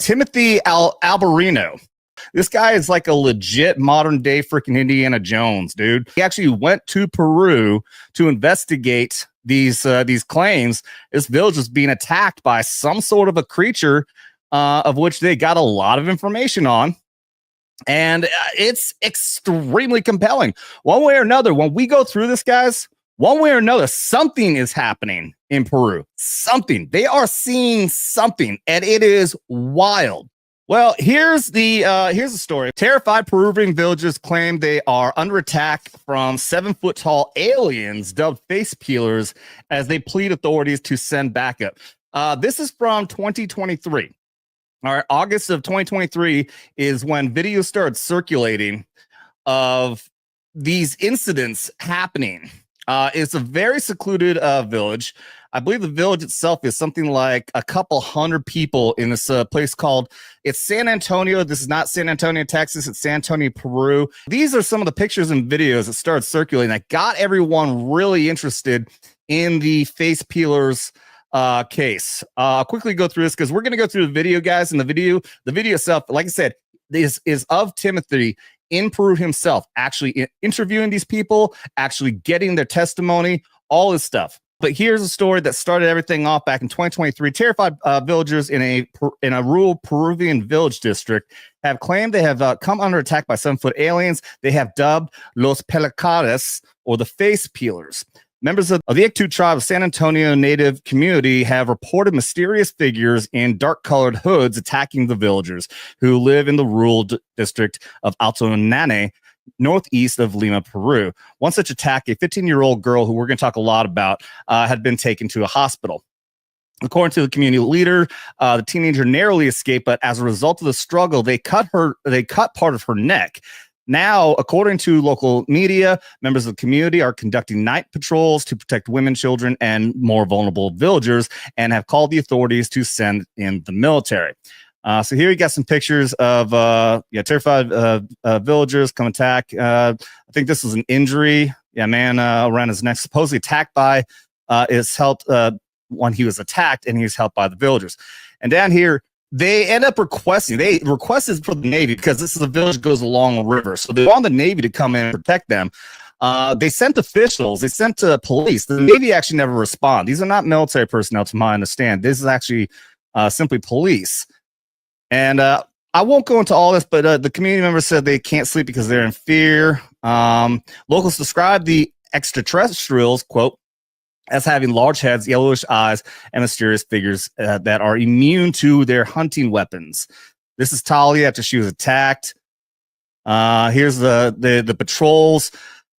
Timothy Alberino. This guy is like a legit modern day freaking Indiana Jones, dude. He actually went to Peru to investigate these claims. This village was being attacked by some sort of a creature, of which they got a lot of information on. And it's extremely compelling. One way or another, when we go through this, guys, one way or another, something is happening in Peru. Something. They are seeing something, and it is wild. Well, here's the story. Terrified Peruvian villagers claim they are under attack from 7-foot-tall aliens dubbed face peelers as they plead authorities to send backup. This is from 2023. All right, August of 2023 is when videos started circulating of these incidents happening. It's a very secluded village. I believe the village itself is something like a couple hundred people in this place called, it's San Antonio. This is not San Antonio, Texas. It's San Antonio, Peru. These are some of the pictures and videos that started circulating that got everyone really interested in the face peelers case. I'll quickly go through this because we're going to go through the video, guys. And the video itself, like I said, is of Timothy in Peru himself, actually interviewing these people, actually getting their testimony, all this stuff. But here's a story that started everything off back in 2023. Terrified villagers in a rural Peruvian village district have claimed they have come under attack by 7-foot aliens. They have dubbed Los Pelacares, or the face peelers. Members of the Ictu tribe of San Antonio native community have reported mysterious figures in dark-colored hoods attacking the villagers who live in the rural district of Alto Nane, northeast of Lima, Peru. One such attack, a 15-year-old girl who we're going to talk a lot about, had been taken to a hospital. According to the community leader, the teenager narrowly escaped, but as a result of the struggle, they cut part of her neck. Now, according to local media, members of the community are conducting night patrols to protect women, children, and more vulnerable villagers, and have called the authorities to send in the military. So here you got some pictures of terrified villagers come attack. I think this was an injury. Yeah, man around his neck, supposedly attacked by is helped when he was attacked, and he was helped by the villagers. And down here, they end up requested for the Navy, because this is a village that goes along a river. So they want the Navy to come in and protect them. They sent officials, they sent police. The Navy actually never respond. These are not military personnel, to my understanding. This is actually simply police. And I won't go into all this, but the community members said they can't sleep because they're in fear. Locals describe the extraterrestrials, quote, as having large heads, yellowish eyes, and mysterious figures that are immune to their hunting weapons. This is Talia after she was attacked. Here's the patrols.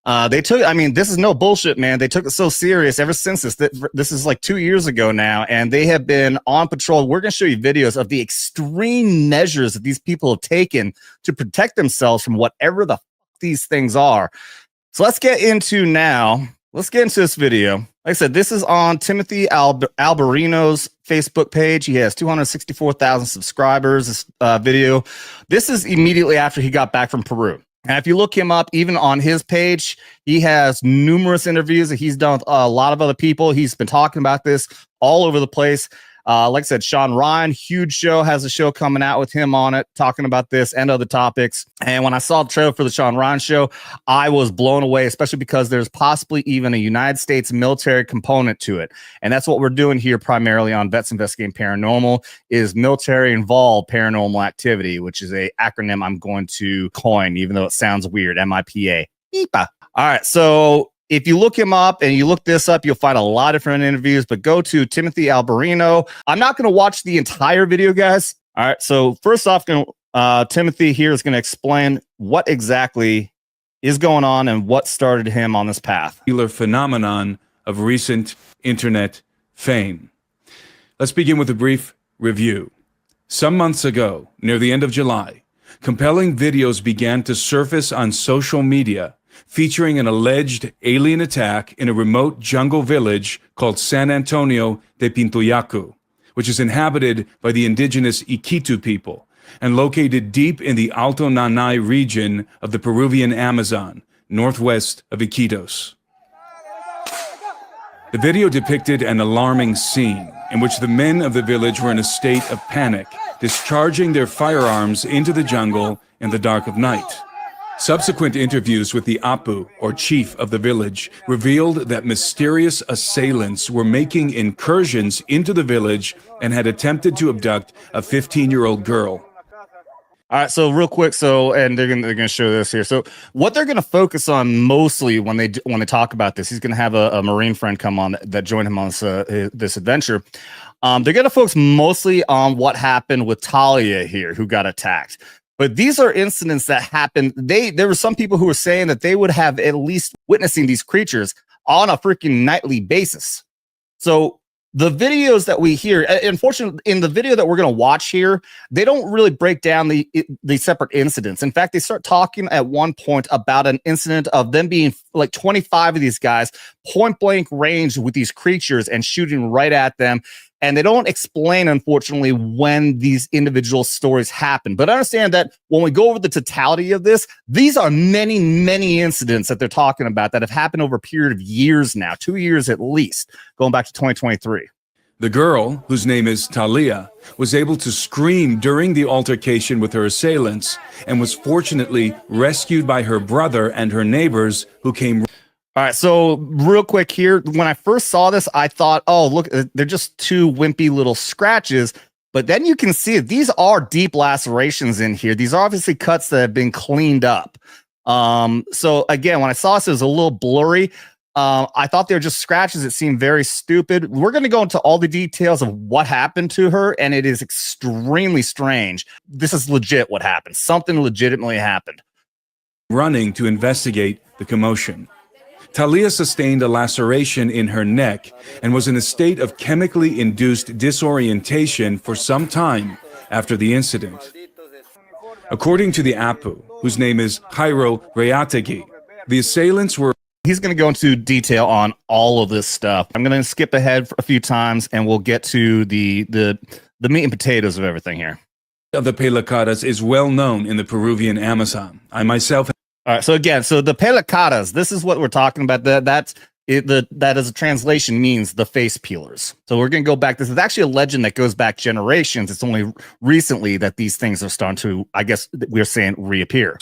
This is no bullshit, man. They took it so serious ever since this is like 2 years ago now, and they have been on patrol. We're going to show you videos of the extreme measures that these people have taken to protect themselves from whatever the fuck these things are. So let's get into this video. Like I said, this is on Timothy Alberino's Facebook page. He has 264,000 subscribers. This video. This is immediately after he got back from Peru. And if you look him up, even on his page, he has numerous interviews that he's done with a lot of other people. He's been talking about this all over the place. Like I said, Sean Ryan, huge show, has a show coming out with him on it, talking about this and other topics. And when I saw the trailer for the Sean Ryan show, I was blown away, especially because there's possibly even a United States military component to it. And that's what we're doing here primarily on Vets Investigating Paranormal, is military-involved paranormal activity, which is a acronym I'm going to coin, even though it sounds weird, MIPA. All right, so if you look him up and you look this up, you'll find a lot of different interviews, but go to Timothy Alberino. I'm not going to watch the entire video, guys. All right. So first off, Timothy here is going to explain what exactly is going on and what started him on this path. Phenomenon of recent internet fame. Let's begin with a brief review. Some months ago, near the end of July, compelling videos began to surface on social media featuring an alleged alien attack in a remote jungle village called San Antonio de Pintoyacu, which is inhabited by the indigenous Iquitu people and located deep in the Alto Nanay region of the Peruvian Amazon, northwest of Iquitos. The video depicted an alarming scene in which the men of the village were in a state of panic discharging their firearms into the jungle in the dark of night. Subsequent interviews with the Apu, or chief of the village, revealed that mysterious assailants were making incursions into the village and had attempted to abduct a 15-year-old girl. All right, so real quick, and they're gonna show this here. So what they're gonna focus on mostly when they talk about this, he's gonna have a Marine friend come on that joined him on this adventure. They're gonna focus mostly on what happened with Talia here, who got attacked. But these are incidents that happened. There were some people who were saying that they would have at least witnessing these creatures on a freaking nightly basis. So the videos that we hear, unfortunately, in the video that we're going to watch here, they don't really break down the separate incidents. In fact, they start talking at one point about an incident of them being like 25 of these guys point blank range with these creatures and shooting right at them. And they don't explain, unfortunately, when these individual stories happen. But understand that when we go over the totality of this, these are many, many incidents that they're talking about that have happened over a period of years now, 2 years at least, going back to 2023. The girl, whose name is Talia, was able to scream during the altercation with her assailants and was fortunately rescued by her brother and her neighbors who came. All right, so real quick here, when I first saw this, I thought, oh, look, they're just two wimpy little scratches. But then you can see it. These are deep lacerations in here. These are obviously cuts that have been cleaned up. So again, when I saw this, it was a little blurry. I thought they were just scratches. It seemed very stupid. We're going to go into all the details of what happened to her, and it is extremely strange. This is legit what happened. Something legitimately happened. Running to investigate the commotion. Talia sustained a laceration in her neck and was in a state of chemically induced disorientation for some time after the incident. According to the Apu, whose name is Jairo Reategi, the assailants were. He's going to go into detail on all of this stuff. I'm going to skip ahead a few times and we'll get to the meat and potatoes of everything here. Of the Pelacadas is well known in the Peruvian Amazon. I myself. All right, so again, the Pelacadas, this is what we're talking about. That as a translation means the face peelers. So we're going to go back. This is actually a legend that goes back generations. It's only recently that these things are starting to, I guess we're saying, reappear.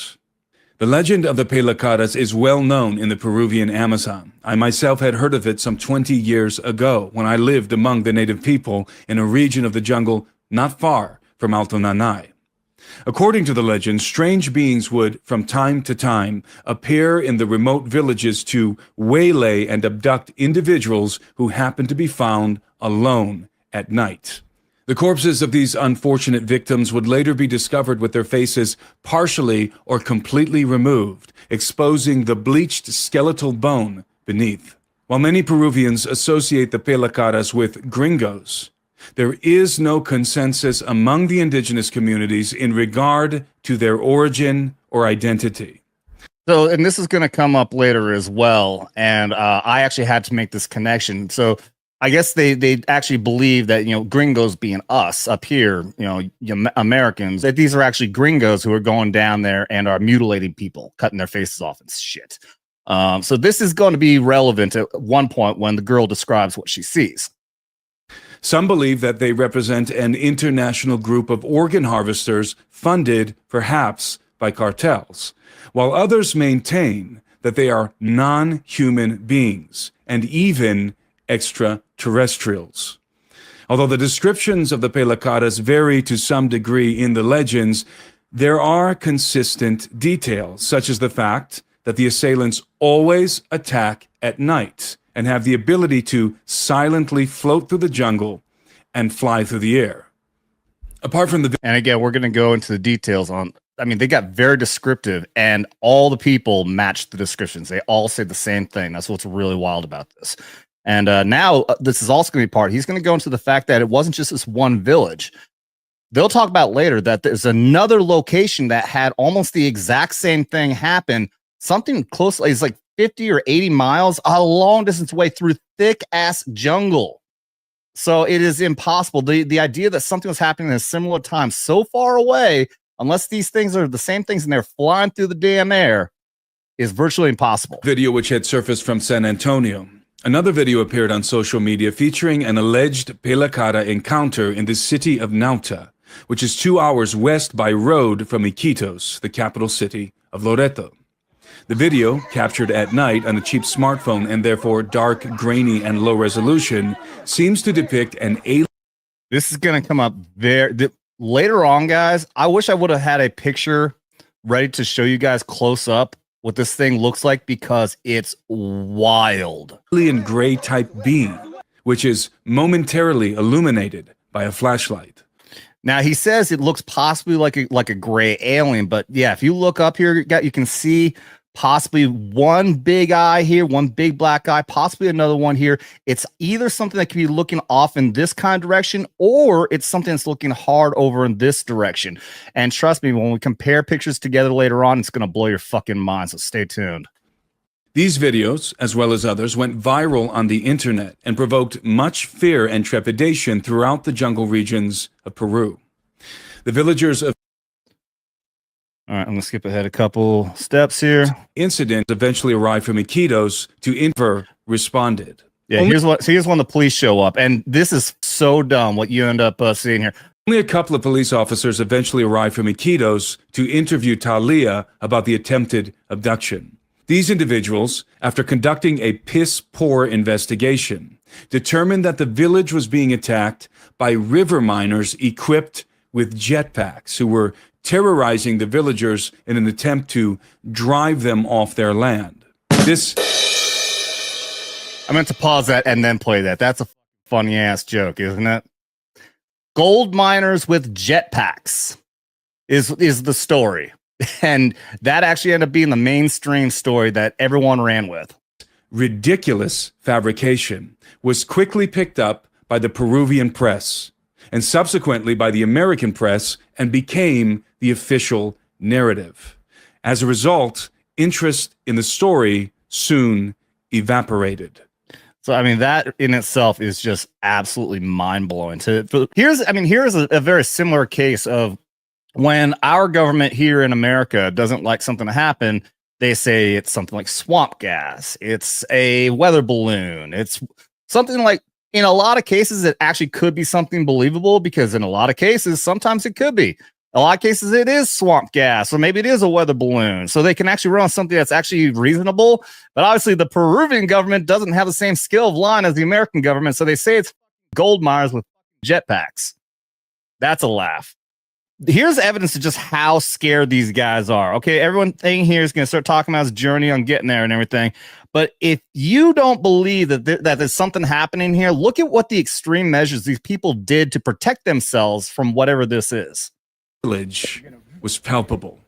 The legend of the Pelacadas is well known in the Peruvian Amazon. I myself had heard of it some 20 years ago when I lived among the native people in a region of the jungle not far from Alto Nanay. According to the legend, strange beings would, from time to time, appear in the remote villages to waylay and abduct individuals who happened to be found alone at night. The corpses of these unfortunate victims would later be discovered with their faces partially or completely removed, exposing the bleached skeletal bone beneath. While many Peruvians associate the Pelacadas with gringos, there is no consensus among the indigenous communities in regard to their origin or identity. So, and this is going to come up later as well. And I actually had to make this connection. So I guess they actually believe that, gringos being us up here, Americans, that these are actually gringos who are going down there and are mutilating people, cutting their faces off and shit. So this is going to be relevant at one point when the girl describes what she sees. Some believe that they represent an international group of organ harvesters funded, perhaps, by cartels, while others maintain that they are non-human beings and even extraterrestrials. Although the descriptions of the Pelacadas vary to some degree in the legends, there are consistent details, such as the fact that the assailants always attack at night and have the ability to silently float through the jungle and fly through the air. Apart from the... And again, we're going to go into the details on... they got very descriptive, and all the people matched the descriptions. They all say the same thing. That's what's really wild about this. And now this is also going to be part. He's going to go into the fact that it wasn't just this one village. They'll talk about later that there's another location that had almost the exact same thing happen. Something close, it's like 50 or 80 miles, a long distance away through thick ass jungle. So it is impossible. The idea that something was happening at a similar time so far away, unless these things are the same things and they're flying through the damn air, is virtually impossible. Video which had surfaced from San Antonio. Another video appeared on social media featuring an alleged Pelacada encounter in the city of Nauta, which is 2 hours west by road from Iquitos, the capital city of Loreto. The video, captured at night on a cheap smartphone and therefore dark, grainy, and low resolution, seems to depict an alien. This is going to come up later on, guys. I wish I would have had a picture ready to show you guys close up what this thing looks like, because it's wild. Alien gray type being, which is momentarily illuminated by a flashlight. Now, he says it looks possibly like a gray alien, but yeah, if you look up here, you can see possibly one big eye here, one big black eye, possibly another one here. It's either something that could be looking off in this kind of direction, or it's something that's looking hard over in this direction. And trust me, when we compare pictures together later on, it's going to blow your fucking mind, so stay tuned. These videos, as well as others, went viral on the internet and provoked much fear and trepidation throughout the jungle regions of Peru. The villagers of All right, I'm going to skip ahead a couple steps here. Incident eventually arrived from Iquitos to responded. Yeah, here's when the police show up, and this is so dumb what you end up seeing here. Only a couple of police officers eventually arrived from Iquitos to interview Talia about the attempted abduction. These individuals, after conducting a piss-poor investigation, determined that the village was being attacked by river miners equipped with jetpacks who were terrorizing the villagers in an attempt to drive them off their land. I meant to pause that and then play that. That's a funny ass joke, isn't it? Gold miners with jetpacks is the story. And that actually ended up being the mainstream story that everyone ran with. Ridiculous fabrication was quickly picked up by the Peruvian press and subsequently by the American press and became the official narrative. As a result, interest in the story soon evaporated. So, I mean, that in itself is just absolutely mind-blowing. Here's a very similar case of when our government here in America doesn't like something to happen, they say it's something like swamp gas, it's a weather balloon, it's something like, in a lot of cases, it actually could be something believable, because in a lot of cases, sometimes it could be. A lot of cases, it is swamp gas, or maybe it is a weather balloon. So they can actually run on something that's actually reasonable. But obviously, the Peruvian government doesn't have the same skill of line as the American government. So they say it's gold miners with jetpacks. That's a laugh. Here's evidence of just how scared these guys are. Okay, everyone thing here is going to start talking about his journey on getting there and everything. But if you don't believe that there's something happening here, look at what the extreme measures these people did to protect themselves from whatever this is. Village was palpable.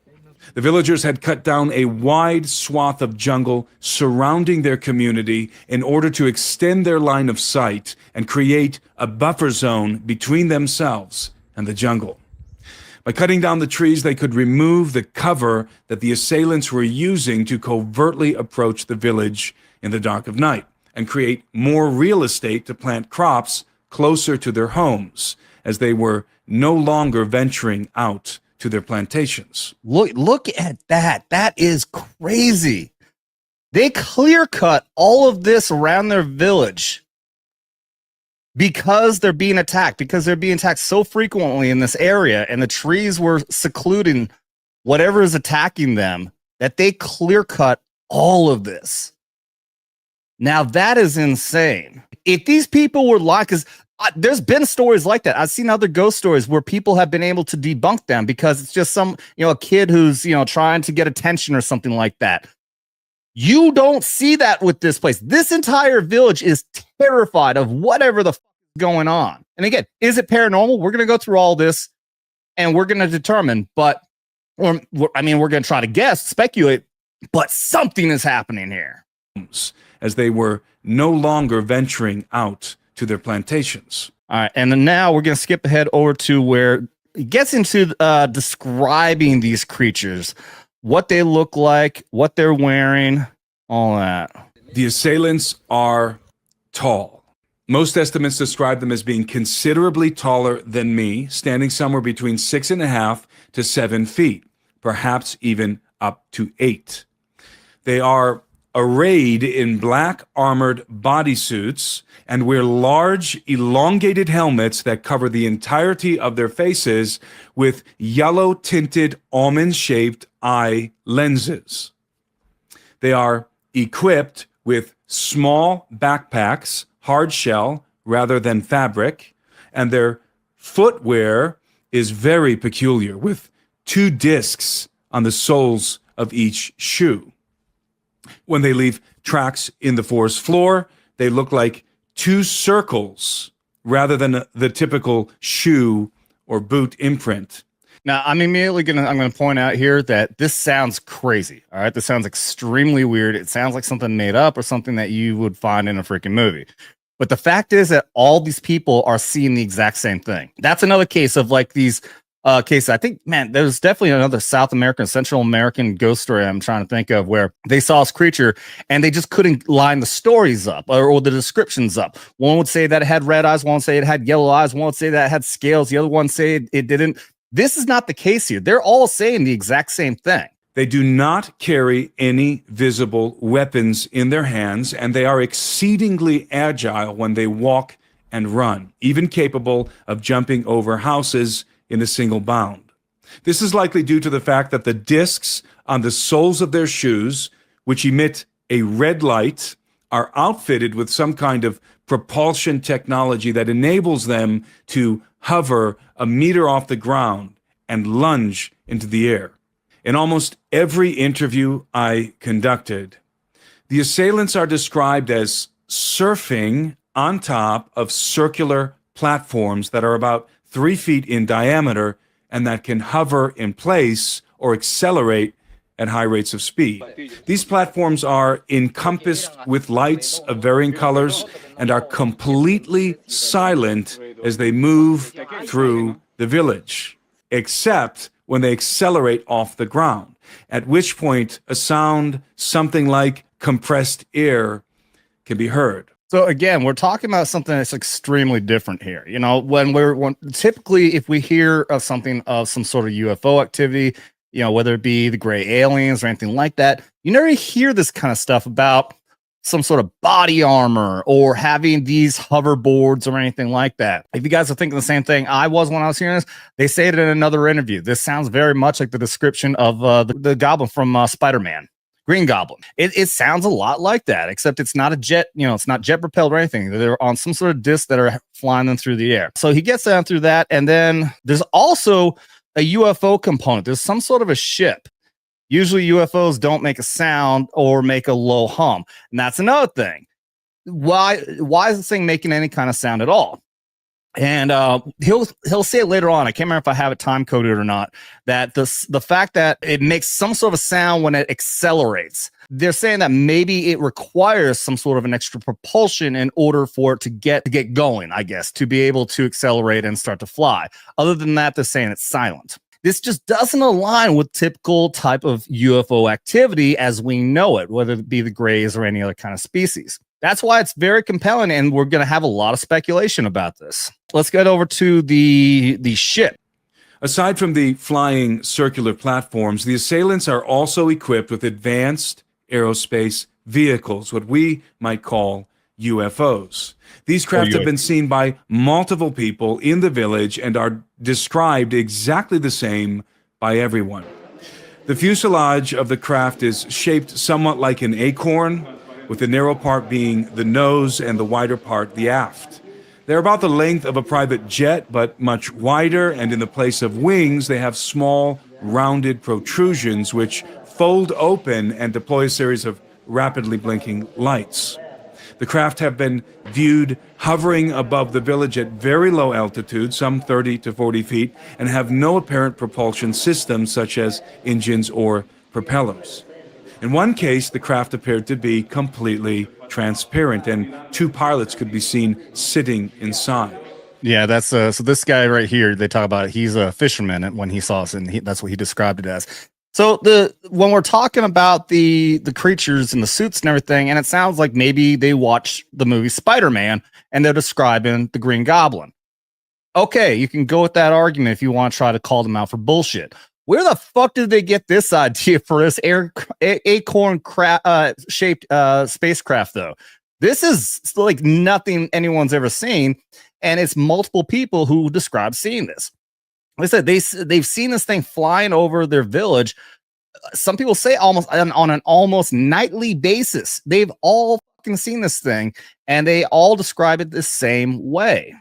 The villagers had cut down a wide swath of jungle surrounding their community in order to extend their line of sight and create a buffer zone between themselves and the jungle. By cutting down the trees, they could remove the cover that the assailants were using to covertly approach the village in the dark of night and create more real estate to plant crops closer to their homes, as they were no longer venturing out to their plantations. Look at that. That is crazy. They clear cut all of this around their village because they're being attacked, so frequently in this area, and the trees were secluding whatever is attacking them, that they clear cut all of this. Now that is insane. If these people were like, because there's been stories like that. I've seen other ghost stories where people have been able to debunk them because it's just a kid who's, trying to get attention or something like that. You don't see that with this place. This entire village is terrified of whatever the fuck is going on. And again, is it paranormal? We're going to go through all this and we're going to determine, we're going to try to guess, speculate, but something is happening here. As they were no longer venturing out to their plantations. All right, and then now we're going to skip ahead over to where it gets into describing these creatures, what they look like, what they're wearing, all that. The assailants are tall. Most estimates describe them as being considerably taller than me, standing somewhere between 6.5 to 7 feet, perhaps even up to 8. They are arrayed in black armored bodysuits and wear large, elongated helmets that cover the entirety of their faces with yellow-tinted, almond-shaped eye lenses. They are equipped with small backpacks, hard shell rather than fabric, and their footwear is very peculiar, with 2 discs on the soles of each shoe. When they leave tracks in the forest floor, they look like 2 circles rather than the typical shoe or boot imprint. Now, I'm immediately I'm gonna point out here that this sounds crazy. All right, this sounds extremely weird. It sounds like something made up or something that you would find in a freaking movie. But the fact is that all these people are seeing the exact same thing. That's another case of like these cases. I think, man, there's definitely another South American, Central American ghost story I'm trying to think of where they saw this creature and they just couldn't line the stories up or the descriptions up. One would say that it had red eyes, one would say it had yellow eyes, one would say that it had scales, the other one say it didn't. This is not the case here. They're all saying the exact same thing. They do not carry any visible weapons in their hands, and they are exceedingly agile when they walk and run, even capable of jumping over houses in a single bound. This is likely due to the fact that the discs on the soles of their shoes, which emit a red light, are outfitted with some kind of propulsion technology that enables them to hover a meter off the ground and lunge into the air. In almost every interview I conducted, the assailants are described as surfing on top of circular platforms that are about 3 feet in diameter and that can hover in place or accelerate at high rates of speed. These platforms are encompassed with lights of varying colors and are completely silent as they move through the village, except when they accelerate off the ground, at which point a sound something like compressed air can be heard. So again, we're talking about something that's extremely different here. You know, when typically if we hear of something of some sort of UFO activity, you know, whether it be the gray aliens or anything like that, you never hear this kind of stuff about some sort of body armor or having these hoverboards or anything like that. If you guys are thinking the same thing I was when I was hearing this, they say it in another interview. This sounds very much like the description of the goblin from Spider-Man, Green Goblin. It sounds a lot like that, except it's not a jet, you know, it's not jet propelled or anything. They're on some sort of disc that are flying them through the air. So he gets down through that. And then there's also a UFO component. There's some sort of a ship. Usually UFOs don't make a sound or make a low hum. And that's another thing. Why is this thing making any kind of sound at all? And he'll say it later on. I can't remember if I have it time coded or not. That the fact that it makes some sort of sound when it accelerates. They're saying that maybe it requires some sort of an extra propulsion in order for it to get going, I guess, to be able to accelerate and start to fly. Other than that, they're saying it's silent. This just doesn't align with typical type of UFO activity as we know it, whether it be the grays or any other kind of species. That's why it's very compelling, and we're going to have a lot of speculation about this. Let's get over to the ship. Aside from the flying circular platforms, the assailants are also equipped with advanced aerospace vehicles, what we might call UFOs. These craft have been seen by multiple people in the village and are described exactly the same by everyone. The fuselage of the craft is shaped somewhat like an acorn, with the narrow part being the nose and the wider part the aft. They're about the length of a private jet, but much wider, and in the place of wings, they have small, rounded protrusions which fold open and deploy a series of rapidly blinking lights. The craft have been viewed hovering above the village at very low altitude, some 30 to 40 feet, and have no apparent propulsion systems such as engines or propellers. In one case, the craft appeared to be completely transparent, and 2 pilots could be seen sitting inside. Yeah, that's so this guy right here, they talk about it, he's a fisherman, and when he saw us, and that's what he described it as. So when we're talking about the creatures and the suits and everything, and it sounds like maybe they watched the movie Spider-Man and they're describing the Green Goblin. Okay, you can go with that argument if you want to try to call them out for bullshit. Where the fuck did they get this idea for this acorn shaped spacecraft, though? This is like nothing anyone's ever seen, and it's multiple people who describe seeing this. Like I said, they've seen this thing flying over their village. Some people say almost on an almost nightly basis. They've all fucking seen this thing, and they all describe it the same way.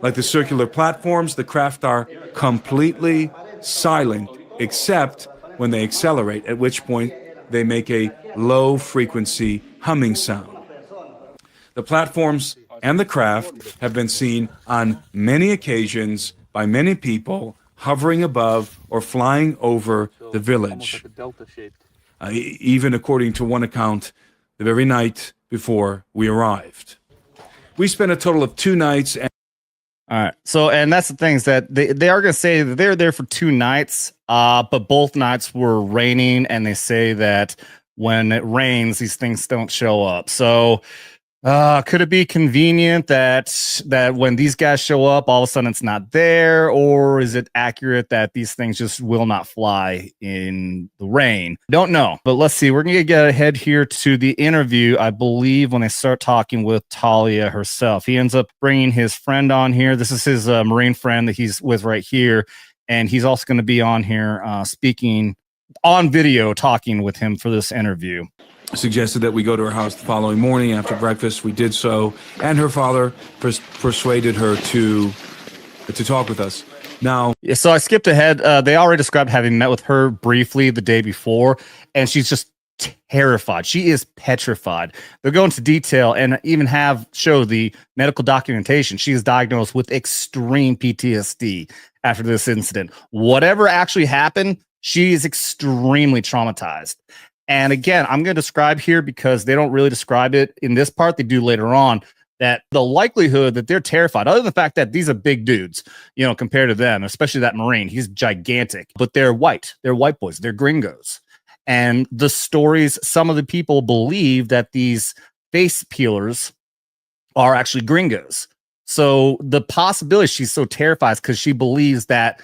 Like the circular platforms, the craft are completely silent, except when they accelerate, at which point they make a low-frequency humming sound. The platforms and the craft have been seen on many occasions by many people hovering above or flying over the village. Even according to one account, the very night before we arrived. We spent a total of 2 nights. All right. So, and that's the thing is that they are going to say that they're there for 2 nights, but both nights were raining, and they say that when it rains, these things don't show up. So, could it be convenient that when these guys show up, all of a sudden it's not there, or is it accurate that these things just will not fly in the rain? Don't know, but let's see. We're gonna get ahead here to the interview. I believe when they start talking with Talia herself, he ends up bringing his friend on here. This is his Marine friend that he's with right here, and he's also going to be on here speaking on video, talking with him for this interview. Suggested that we go to her house the following morning after breakfast. We did so, and her father persuaded her to talk with us. Now, so I skipped ahead. They already described having met with her briefly the day before, and she's just terrified. She is petrified. They'll go into detail and even show the medical documentation. She is diagnosed with extreme PTSD after this incident. Whatever actually happened, she is extremely traumatized. And again, I'm going to describe here because they don't really describe it in this part. They do later on, that the likelihood that they're terrified, other than the fact that these are big dudes, compared to them, especially that Marine, he's gigantic, but they're white boys, they're gringos. And the stories, some of the people believe that these face peelers are actually gringos. So the possibility she's so terrified is because she believes that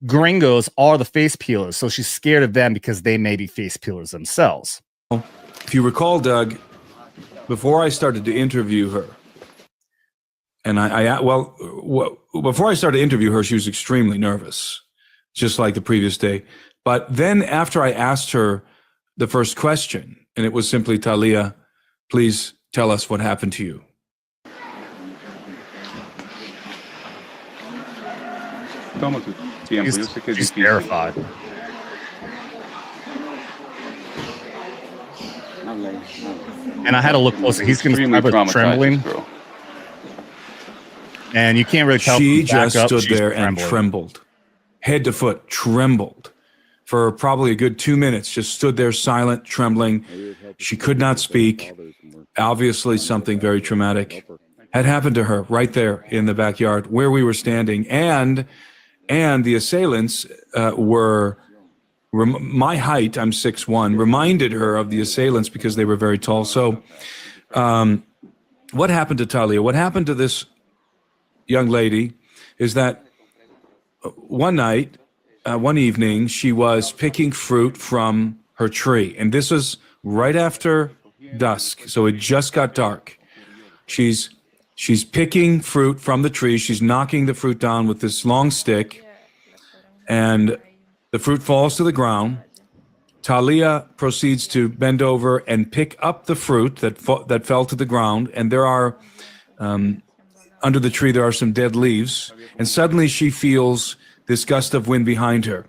gringos are the face peelers, so she's scared of them because they may be face peelers themselves. If you recall, Doug, before I started to interview her, and before I started to interview her, she was extremely nervous, just like the previous day. But then after I asked her the first question, and it was simply, Talia, please tell us what happened to you. She's terrified. And I had to look closer. He's going to describe her trembling. And you can't really tell. She just stood there and trembled. Head to foot, trembled. For probably a good 2 minutes, just stood there silent, trembling. She could not speak. Obviously something very traumatic had happened to her right there in the backyard where we were standing. And the assailants were my height, I'm 6'1", reminded her of the assailants because they were very tall. So what happened to Talia? What happened to this young lady is that one night, one evening, she was picking fruit from her tree. And this was right after dusk, so it just got dark. She's picking fruit from the tree. She's knocking the fruit down with this long stick, and the fruit falls to the ground. Talia proceeds to bend over and pick up the fruit that fell to the ground, and there are, under the tree, there are some dead leaves, and suddenly she feels this gust of wind behind her,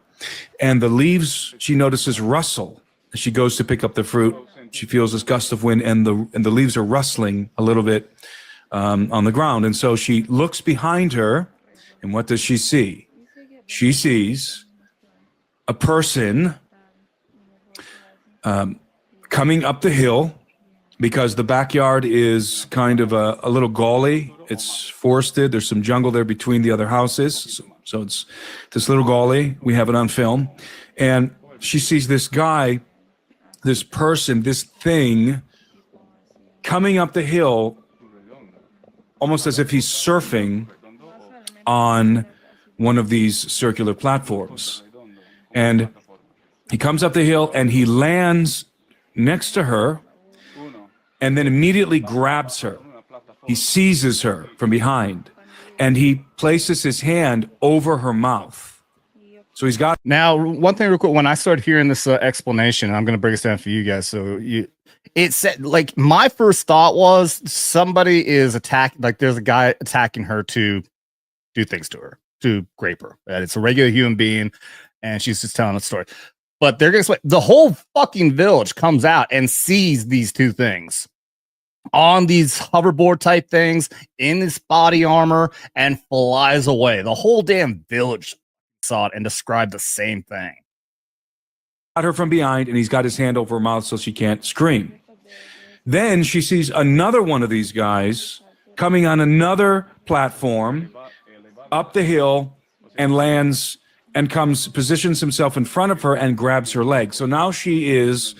and the leaves, she notices, rustle. As she goes to pick up the fruit, she feels this gust of wind, and the leaves are rustling a little bit on the ground. And so she looks behind her, and what does she see? She sees a person coming up the hill, because the backyard is kind of a little gully. It's forested. There's some jungle there between the other houses. So it's this little gully. We have it on film. And she sees this guy, this person, this thing coming up the hill, almost as if he's surfing on one of these circular platforms. And he comes up the hill and he lands next to her and then immediately grabs her. He seizes her from behind and he places his hand over her mouth. So he's got. Now, one thing real quick, when I started hearing this explanation, I'm going to break this down for you guys. It said, like, my first thought was somebody is attacking, like there's a guy attacking her to do things to her, to rape her. That it's a regular human being and she's just telling a story. But they're going to the whole fucking village comes out and sees these two things on these hoverboard type things in this body armor and flies away. The whole damn village saw it and described the same thing. Got her from behind and he's got his hand over her mouth so she can't scream. Then she sees another one of these guys coming on another platform up the hill and lands and positions himself in front of her and grabs her leg. So now she is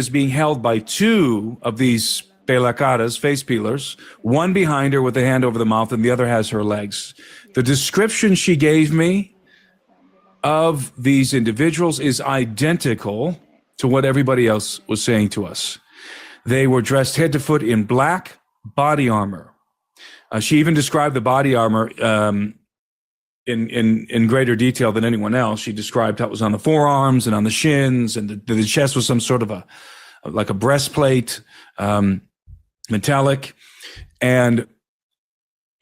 being held by two of these pelacaras, face peelers, one behind her with the hand over the mouth and the other has her legs. The description she gave me of these individuals is identical to what everybody else was saying to us. They were dressed head to foot in black body armor. She even described the body armor in greater detail than anyone else. She described how it was on the forearms and on the shins, and the chest was some sort of like a breastplate, metallic, and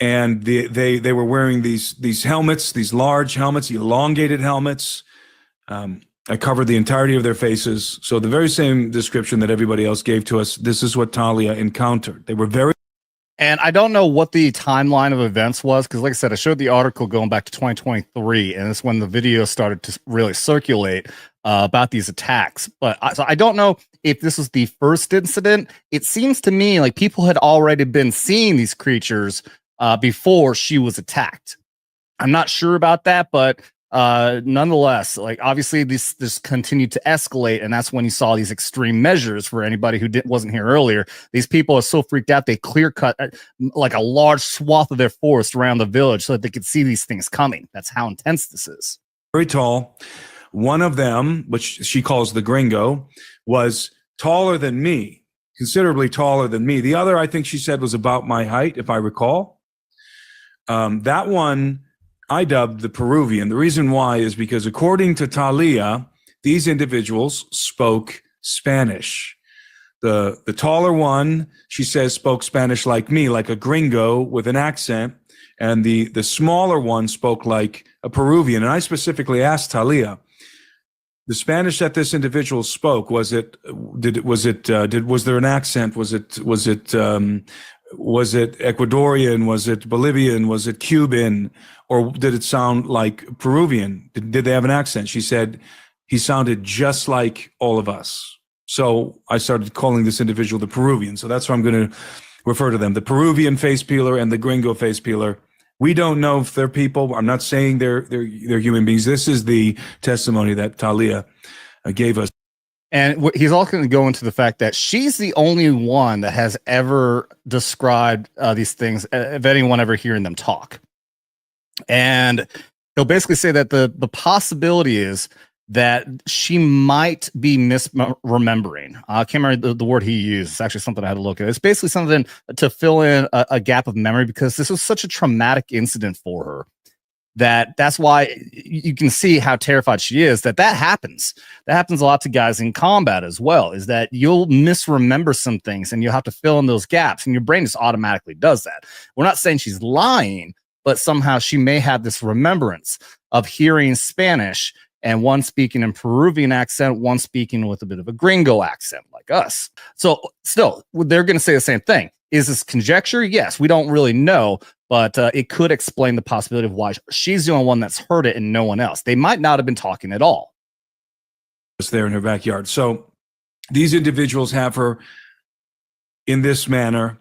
they were wearing these helmets, these large helmets, elongated helmets. I covered the entirety of their faces. So the very same description that everybody else gave to us. This is what Talia encountered. They were very. And I don't know what the timeline of events was, because like I said, I showed the article going back to 2023, and it's when the video started to really circulate about these attacks. But I don't know if this was the first incident. It seems to me like people had already been seeing these creatures before she was attacked. I'm not sure about that, but nonetheless, like obviously this continued to escalate, and that's when you saw these extreme measures. For anybody who wasn't here earlier, these people are so freaked out they clear cut like a large swath of their forest around the village so that they could see these things coming. That's how intense this is. Very tall. One of them, which she calls the gringo, was taller than me, considerably taller than me. The other, I think she said, was about my height, if I recall. That one I dubbed the Peruvian. The reason why is because according to Talia, these individuals spoke Spanish. The taller one, she says, spoke Spanish like me, like a gringo with an accent. And the smaller one spoke like a Peruvian. And I specifically asked Talia, the Spanish that this individual spoke, was there an accent? Was it Ecuadorian? Was it Bolivian? Was it Cuban? Or did it sound like Peruvian? Did they have an accent? She said he sounded just like all of us. So I started calling this individual the Peruvian. So that's how I'm going to refer to them. The Peruvian face peeler and the gringo face peeler. We don't know if they're people. I'm not saying they're human beings. This is the testimony that Talia gave us. And he's also going to go into the fact that she's the only one that has ever described these things, of anyone ever hearing them talk. And he'll basically say that the possibility is that she might be misremembering. I can't remember the word he used. It's actually something I had to look at. It's basically something to fill in a gap of memory, because this was such a traumatic incident for her. That's why you can see how terrified she is. That happens. That happens a lot to guys in combat as well, is that you'll misremember some things and you'll have to fill in those gaps, and your brain just automatically does that. We're not saying she's lying, but somehow she may have this remembrance of hearing Spanish, and one speaking in Peruvian accent, one speaking with a bit of a gringo accent like us. So still, they're going to say the same thing. Is this conjecture? Yes, we don't really know, but it could explain the possibility of why she's the only one that's heard it and no one else. They might not have been talking at all. It's there in her backyard. So these individuals have her in this manner,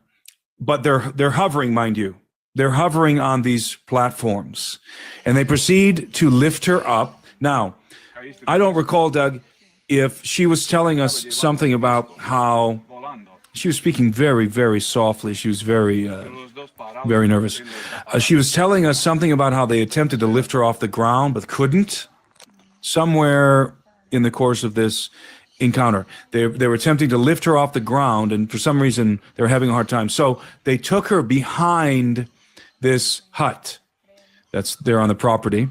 but they're hovering, mind you. They're hovering on these platforms, and they proceed to lift her up. Now, I don't recall, Doug, if she was telling us something about how she was speaking very, very softly. She was very, very nervous. She was telling us something about how they attempted to lift her off the ground but couldn't. somewhere in the course of this encounter. They were attempting to lift her off the ground, and for some reason they were having a hard time. So they took her behind this hut that's there on the property.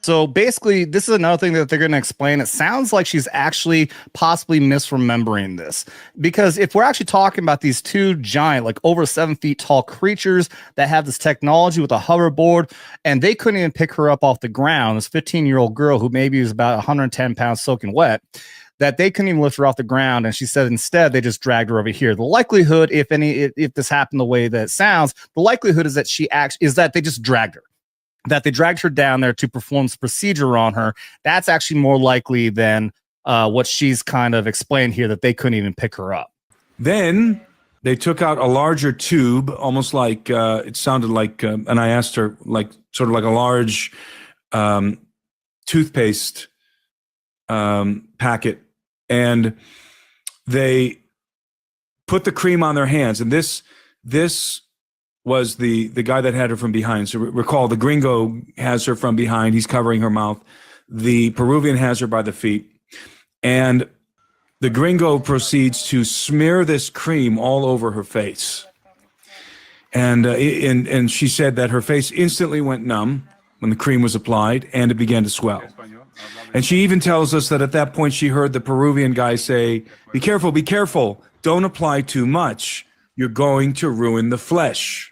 So basically, this is another thing that they're going to explain. It sounds like she's actually possibly misremembering this, because if we're actually talking about these two giant, like over 7 feet tall creatures that have this technology with a hoverboard, and they couldn't even pick her up off the ground, this 15-year-old girl who maybe is about 110 pounds soaking wet, that they couldn't even lift her off the ground. And she said instead they just dragged her over here. The likelihood, if this happened the way that it sounds, the likelihood is that they just dragged her. That they dragged her down there to perform this procedure on her. That's actually more likely than what she's kind of explained here, that they couldn't even pick her up. Then they took out a larger tube, almost like it sounded like, and I asked her, like sort of like a large toothpaste packet, and they put the cream on their hands. And this was the guy that had her from behind. So recall, the gringo has her from behind. He's covering her mouth. The Peruvian has her by the feet. And the gringo proceeds to smear this cream all over her face. And she said that her face instantly went numb when the cream was applied, and it began to swell. And she even tells us that at that point she heard the Peruvian guy say, be careful, don't apply too much. You're going to ruin the flesh.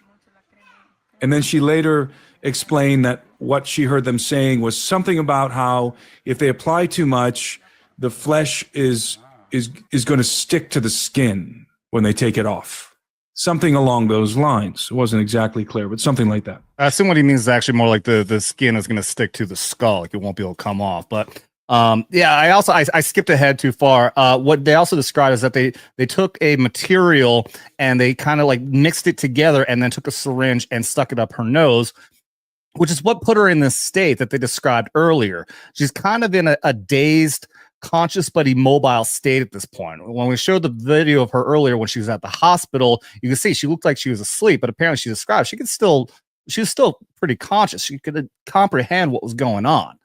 And then she later explained that what she heard them saying was something about how if they apply too much, the flesh is going to stick to the skin when they take it off. Something along those lines. It wasn't exactly clear, but something like that. I assume what he means is actually more like the skin is going to stick to the skull, like it won't be able to come off. But yeah, I skipped ahead too far. What they also described is that they took a material and they kind of like mixed it together and then took a syringe and stuck it up her nose, which is what put her in this state that they described earlier. She's kind of in a dazed, conscious but immobile state at this point. When we showed the video of her earlier when she was at the hospital, you can see she looked like she was asleep, but apparently she described she was still pretty conscious. She could comprehend what was going on.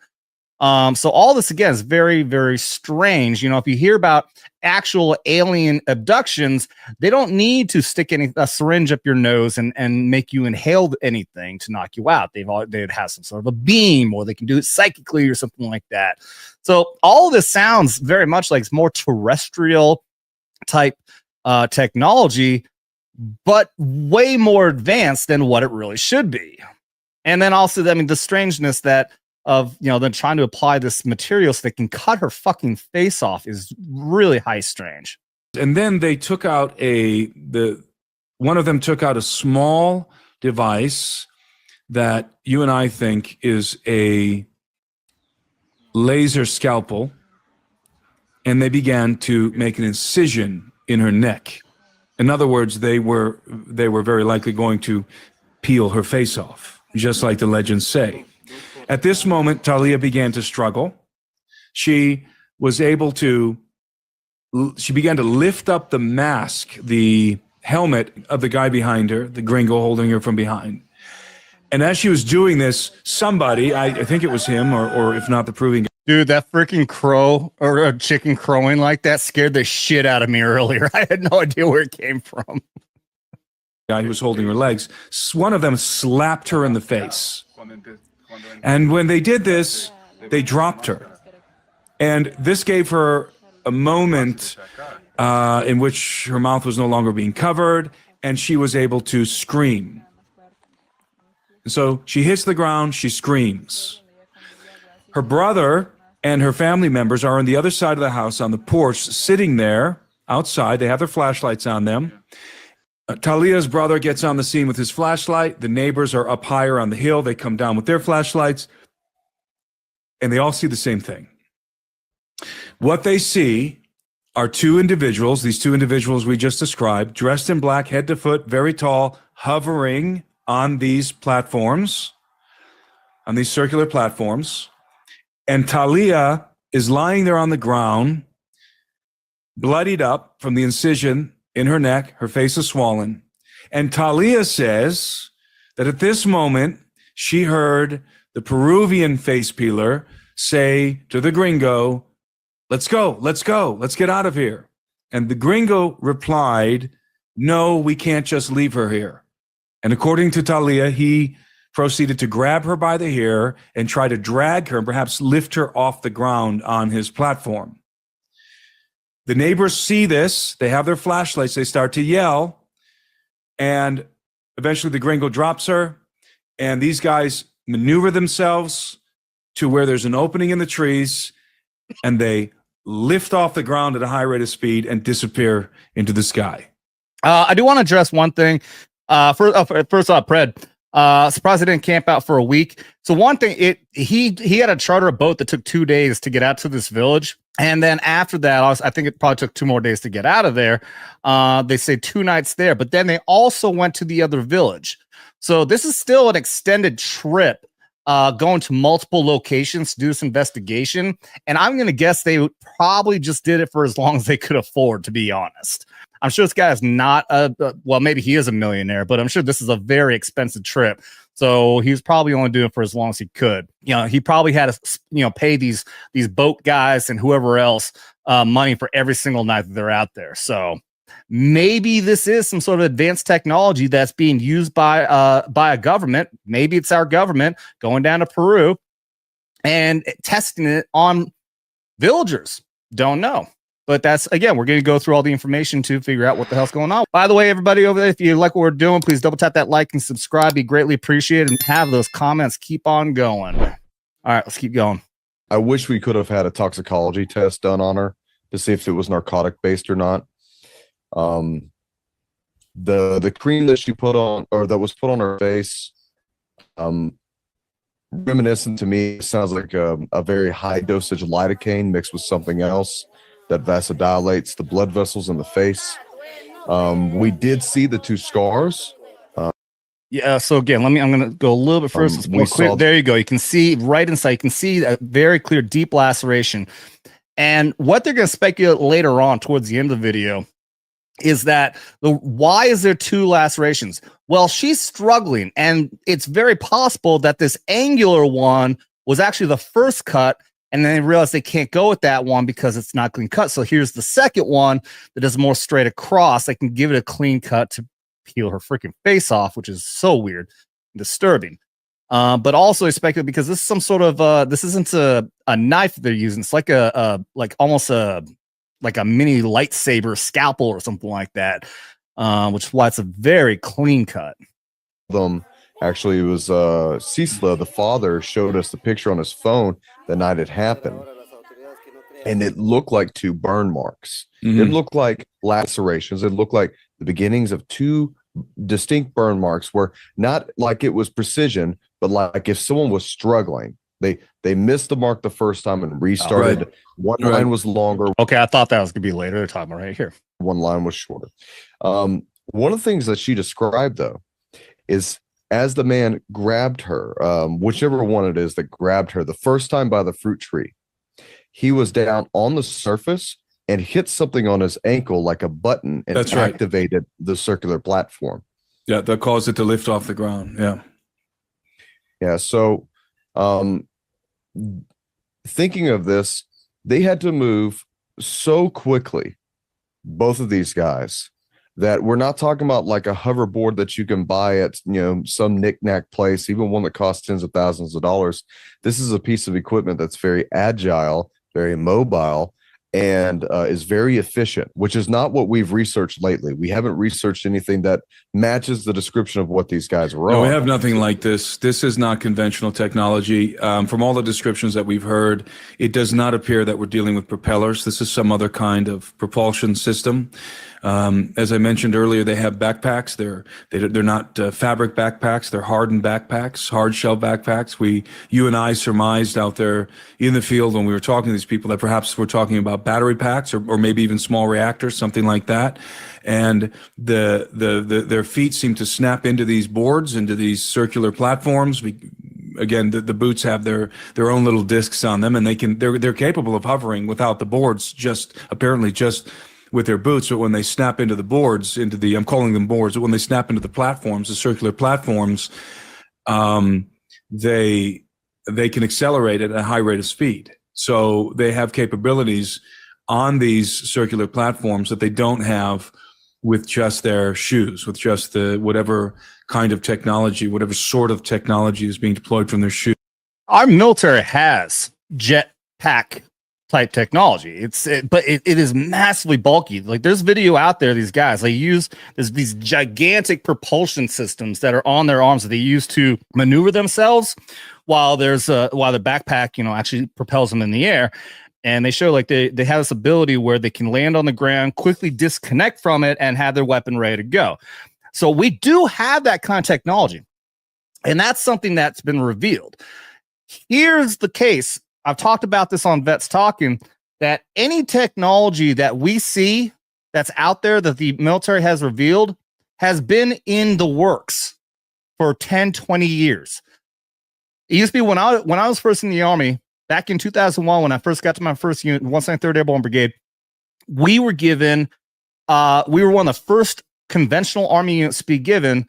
So all this again is very, very strange. You know, if you hear about actual alien abductions, they don't need to stick a syringe up your nose and make you inhale anything to knock you out. They'd have some sort of a beam, or they can do it psychically or something like that. So all of this sounds very much like it's more terrestrial type technology, but way more advanced than what it really should be. And then also, I mean, the strangeness that of, you know, them trying to apply this material so they can cut her fucking face off is really high strange. And then they took out one of them took out a small device that you and I think is a laser scalpel, and they began to make an incision in her neck. In other words, they were very likely going to peel her face off, just like the legends say. At this moment, Talia began to struggle. She began to lift up the mask, the helmet of the guy behind her, the gringo holding her from behind. And as she was doing this, somebody, I think it was him, or if not the Peruvian guy. Dude, that freaking crow or a chicken crowing like that scared the shit out of me earlier. I had no idea where it came from. Guy who was holding her legs, one of them slapped her in the face. And when they did this, they dropped her. And this gave her a moment in which her mouth was no longer being covered, and she was able to scream. And so she hits the ground, she screams. Her brother and her family members are on the other side of the house on the porch, sitting there outside. They have their flashlights on them. Talia's brother gets on the scene with his flashlight. The neighbors are up higher on the hill. They come down with their flashlights, and they all see the same thing. What they see are two individuals, these two individuals we just described, dressed in black, head to foot, very tall, hovering on these platforms, on these circular platforms. And Talia is lying there on the ground, bloodied up from the incision in her neck. Her face is swollen. And Talia says that at this moment, she heard the Peruvian face peeler say to the gringo, let's go, let's get out of here. And the gringo replied, no, we can't just leave her here. And according to Talia, he proceeded to grab her by the hair and try to drag her and perhaps lift her off the ground on his platform. The neighbors see this. They have their flashlights. They start to yell. And eventually the gringo drops her. And these guys maneuver themselves to where there's an opening in the trees. And they lift off the ground at a high rate of speed and disappear into the sky. I do want to address one thing. First off, Pred, surprised he didn't camp out for a week. So one thing, he had to charter a boat that took 2 days to get out to this village. And then after that, I think it probably took 2 more days to get out of there. They say 2 nights there, but then they also went to the other village. So this is still an extended trip, going to multiple locations to do this investigation. And I'm going to guess they probably just did it for as long as they could afford, to be honest. I'm sure this guy is not well, maybe he is a millionaire, but I'm sure this is a very expensive trip. So he was probably only doing it for as long as he could. You know, he probably had to, pay these boat guys and whoever else money for every single night that they're out there. So maybe this is some sort of advanced technology that's being used by a government. Maybe it's our government going down to Peru and testing it on villagers. Don't know. But that's, again, we're going to go through all the information to figure out what the hell's going on. By the way, everybody over there, if you like what we're doing, please double tap that like and subscribe. Be greatly appreciated, and have those comments keep on going. All right, let's keep going. I wish we could have had a toxicology test done on her to see if it was narcotic based or not. The cream that she put on, or that was put on her face, reminiscent to me, sounds like a very high dosage lidocaine mixed with something else that vasodilates the blood vessels in the face. We did see the 2 scars. Yeah, so again, I'm going to go a little bit first. There you go. You can see right inside, you can see a very clear, deep laceration. And what they're going to speculate later on towards the end of the video is that why is there 2 lacerations? Well, she's struggling, and it's very possible that this angular one was actually the first cut, and then they realize they can't go with that one because it's not clean cut. So here's the second one that is more straight across. They can give it a clean cut to peel her freaking face off, which is so weird and disturbing. But also I speculate because this is some sort of this isn't a knife they're using. It's like almost a mini lightsaber scalpel or something like that, which is why it's a very clean cut. Actually, it was Cisla, the father, showed us the picture on his phone the night it happened, and it looked like 2 burn marks. Mm-hmm. It looked like lacerations. It looked like the beginnings of 2 distinct burn marks, where not like it was precision, but like if someone was struggling. They missed the mark the first time and restarted. Right. One line was longer. Okay, I thought that was gonna be later. They're talking about right here. One line was shorter. One of the things that she described, though, is as the man grabbed her, whichever one it is that grabbed her the first time by the fruit tree, he was down on the surface and hit something on his ankle like a button, and activated the circular platform. Yeah, that caused it to lift off the ground. Yeah. Yeah. So thinking of this, they had to move so quickly, both of these guys, that we're not talking about like a hoverboard that you can buy at, some knick-knack place, even one that costs tens of thousands of dollars. This is a piece of equipment that's very agile, very mobile, and is very efficient, which is not what we've researched lately. We haven't researched anything that matches the description of what these guys were on. No, we have nothing like this. This is not conventional technology. From all the descriptions that we've heard, it does not appear that we're dealing with propellers. This is some other kind of propulsion system. As I mentioned earlier, they have backpacks. They're not fabric backpacks. They're hardened backpacks, hard shell backpacks. You and I surmised out there in the field when we were talking to these people that perhaps we're talking about battery packs or maybe even small reactors, something like that. And their feet seem to snap into these boards, into these circular platforms. Again, the boots have their own little discs on them, and they're capable of hovering without the boards, just with their boots. But when they snap into the boards, I'm calling them boards, but when they snap into the platforms, the circular platforms, they they can accelerate at a high rate of speed. So they have capabilities on these circular platforms that they don't have with just their shoes, with just the whatever kind of technology, whatever sort of technology is being deployed from their shoes. Our military has jetpack type technology. But it is massively bulky. Like there's video out there. These guys, there's these gigantic propulsion systems that are on their arms that they use to maneuver themselves while the backpack, actually propels them in the air. And they show like they have this ability where they can land on the ground, quickly disconnect from it, and have their weapon ready to go. So we do have that kind of technology. And that's something that's been revealed. Here's the case. I've talked about this on Vets Talking, that any technology that we see that's out there that the military has revealed has been in the works for 10, 20 years. It used to be when I was first in the Army, back in 2001, when I first got to my first unit, 193rd Airborne Brigade, we were given, we were one of the first conventional Army units to be given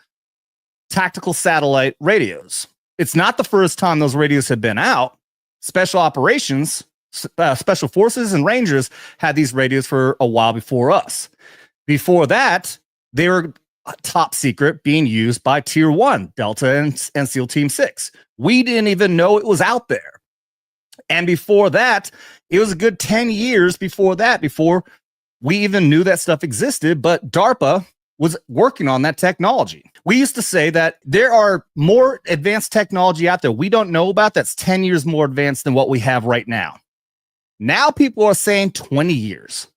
tactical satellite radios. It's not the first time those radios had been out. Special operations, special forces and Rangers had these radios for a while before us. Before that, they were top secret, being used by Tier 1, Delta and SEAL Team 6. We didn't even know it was out there. And before that, it was a good 10 years before that, before we even knew that stuff existed, but DARPA was working on that technology. We used to say that there are more advanced technology out there we don't know about that's 10 years more advanced than what we have right now. Now people are saying 20 years.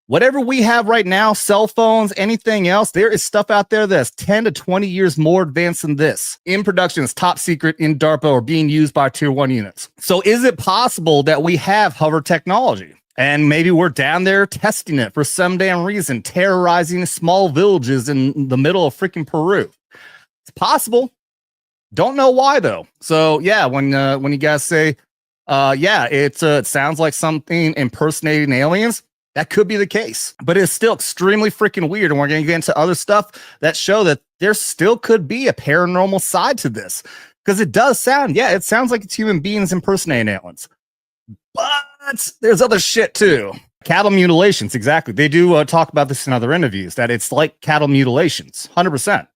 Whatever we have right now, cell phones, anything else, there is stuff out there that's 10 to 20 years more advanced than this. In production, it's top secret in DARPA or being used by Tier 1 units. So is it possible that we have hover technology? And maybe we're down there testing it for some damn reason, terrorizing small villages in the middle of freaking Peru. It's possible. Don't know why, though. So, yeah, when you guys say, it sounds like something impersonating aliens, that could be the case, but it's still extremely freaking weird. And we're going to get into other stuff that show that there still could be a paranormal side to this, because it does sound, it sounds like it's human beings impersonating aliens, but there's other shit too. Cattle mutilations. Exactly. They do talk about this in other interviews, that it's like cattle mutilations, 100%,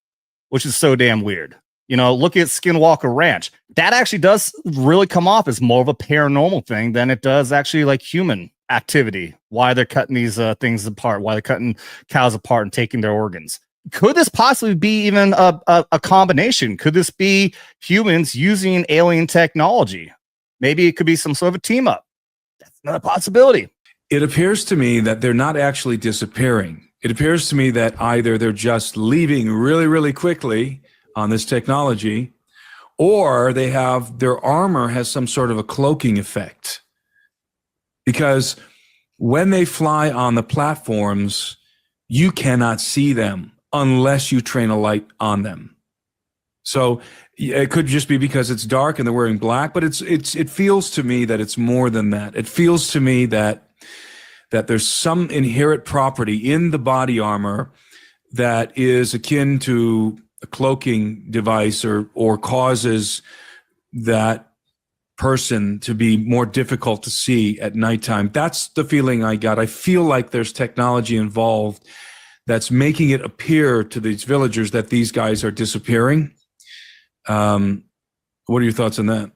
which is so damn weird. Look at Skinwalker Ranch. That actually does really come off as more of a paranormal thing than it does actually like human activity. Why they're cutting these things apart, why they're cutting cows apart and taking their organs. Could this possibly be even a combination? Could this be humans using alien technology? Maybe it could be some sort of a team up. That's not a possibility. It appears to me that they're not actually disappearing. It appears to me that either they're just leaving really, really quickly on this technology, or their armor has some sort of a cloaking effect. Because when they fly on the platforms, you cannot see them unless you train a light on them. So it could just be because it's dark and they're wearing black, but it feels to me that it's more than that. It feels to me that there's some inherent property in the body armor that is akin to a cloaking device or causes that person to be more difficult to see at nighttime. That's the feeling I got. I feel like there's technology involved that's making it appear to these villagers that these guys are disappearing. What are your thoughts on that?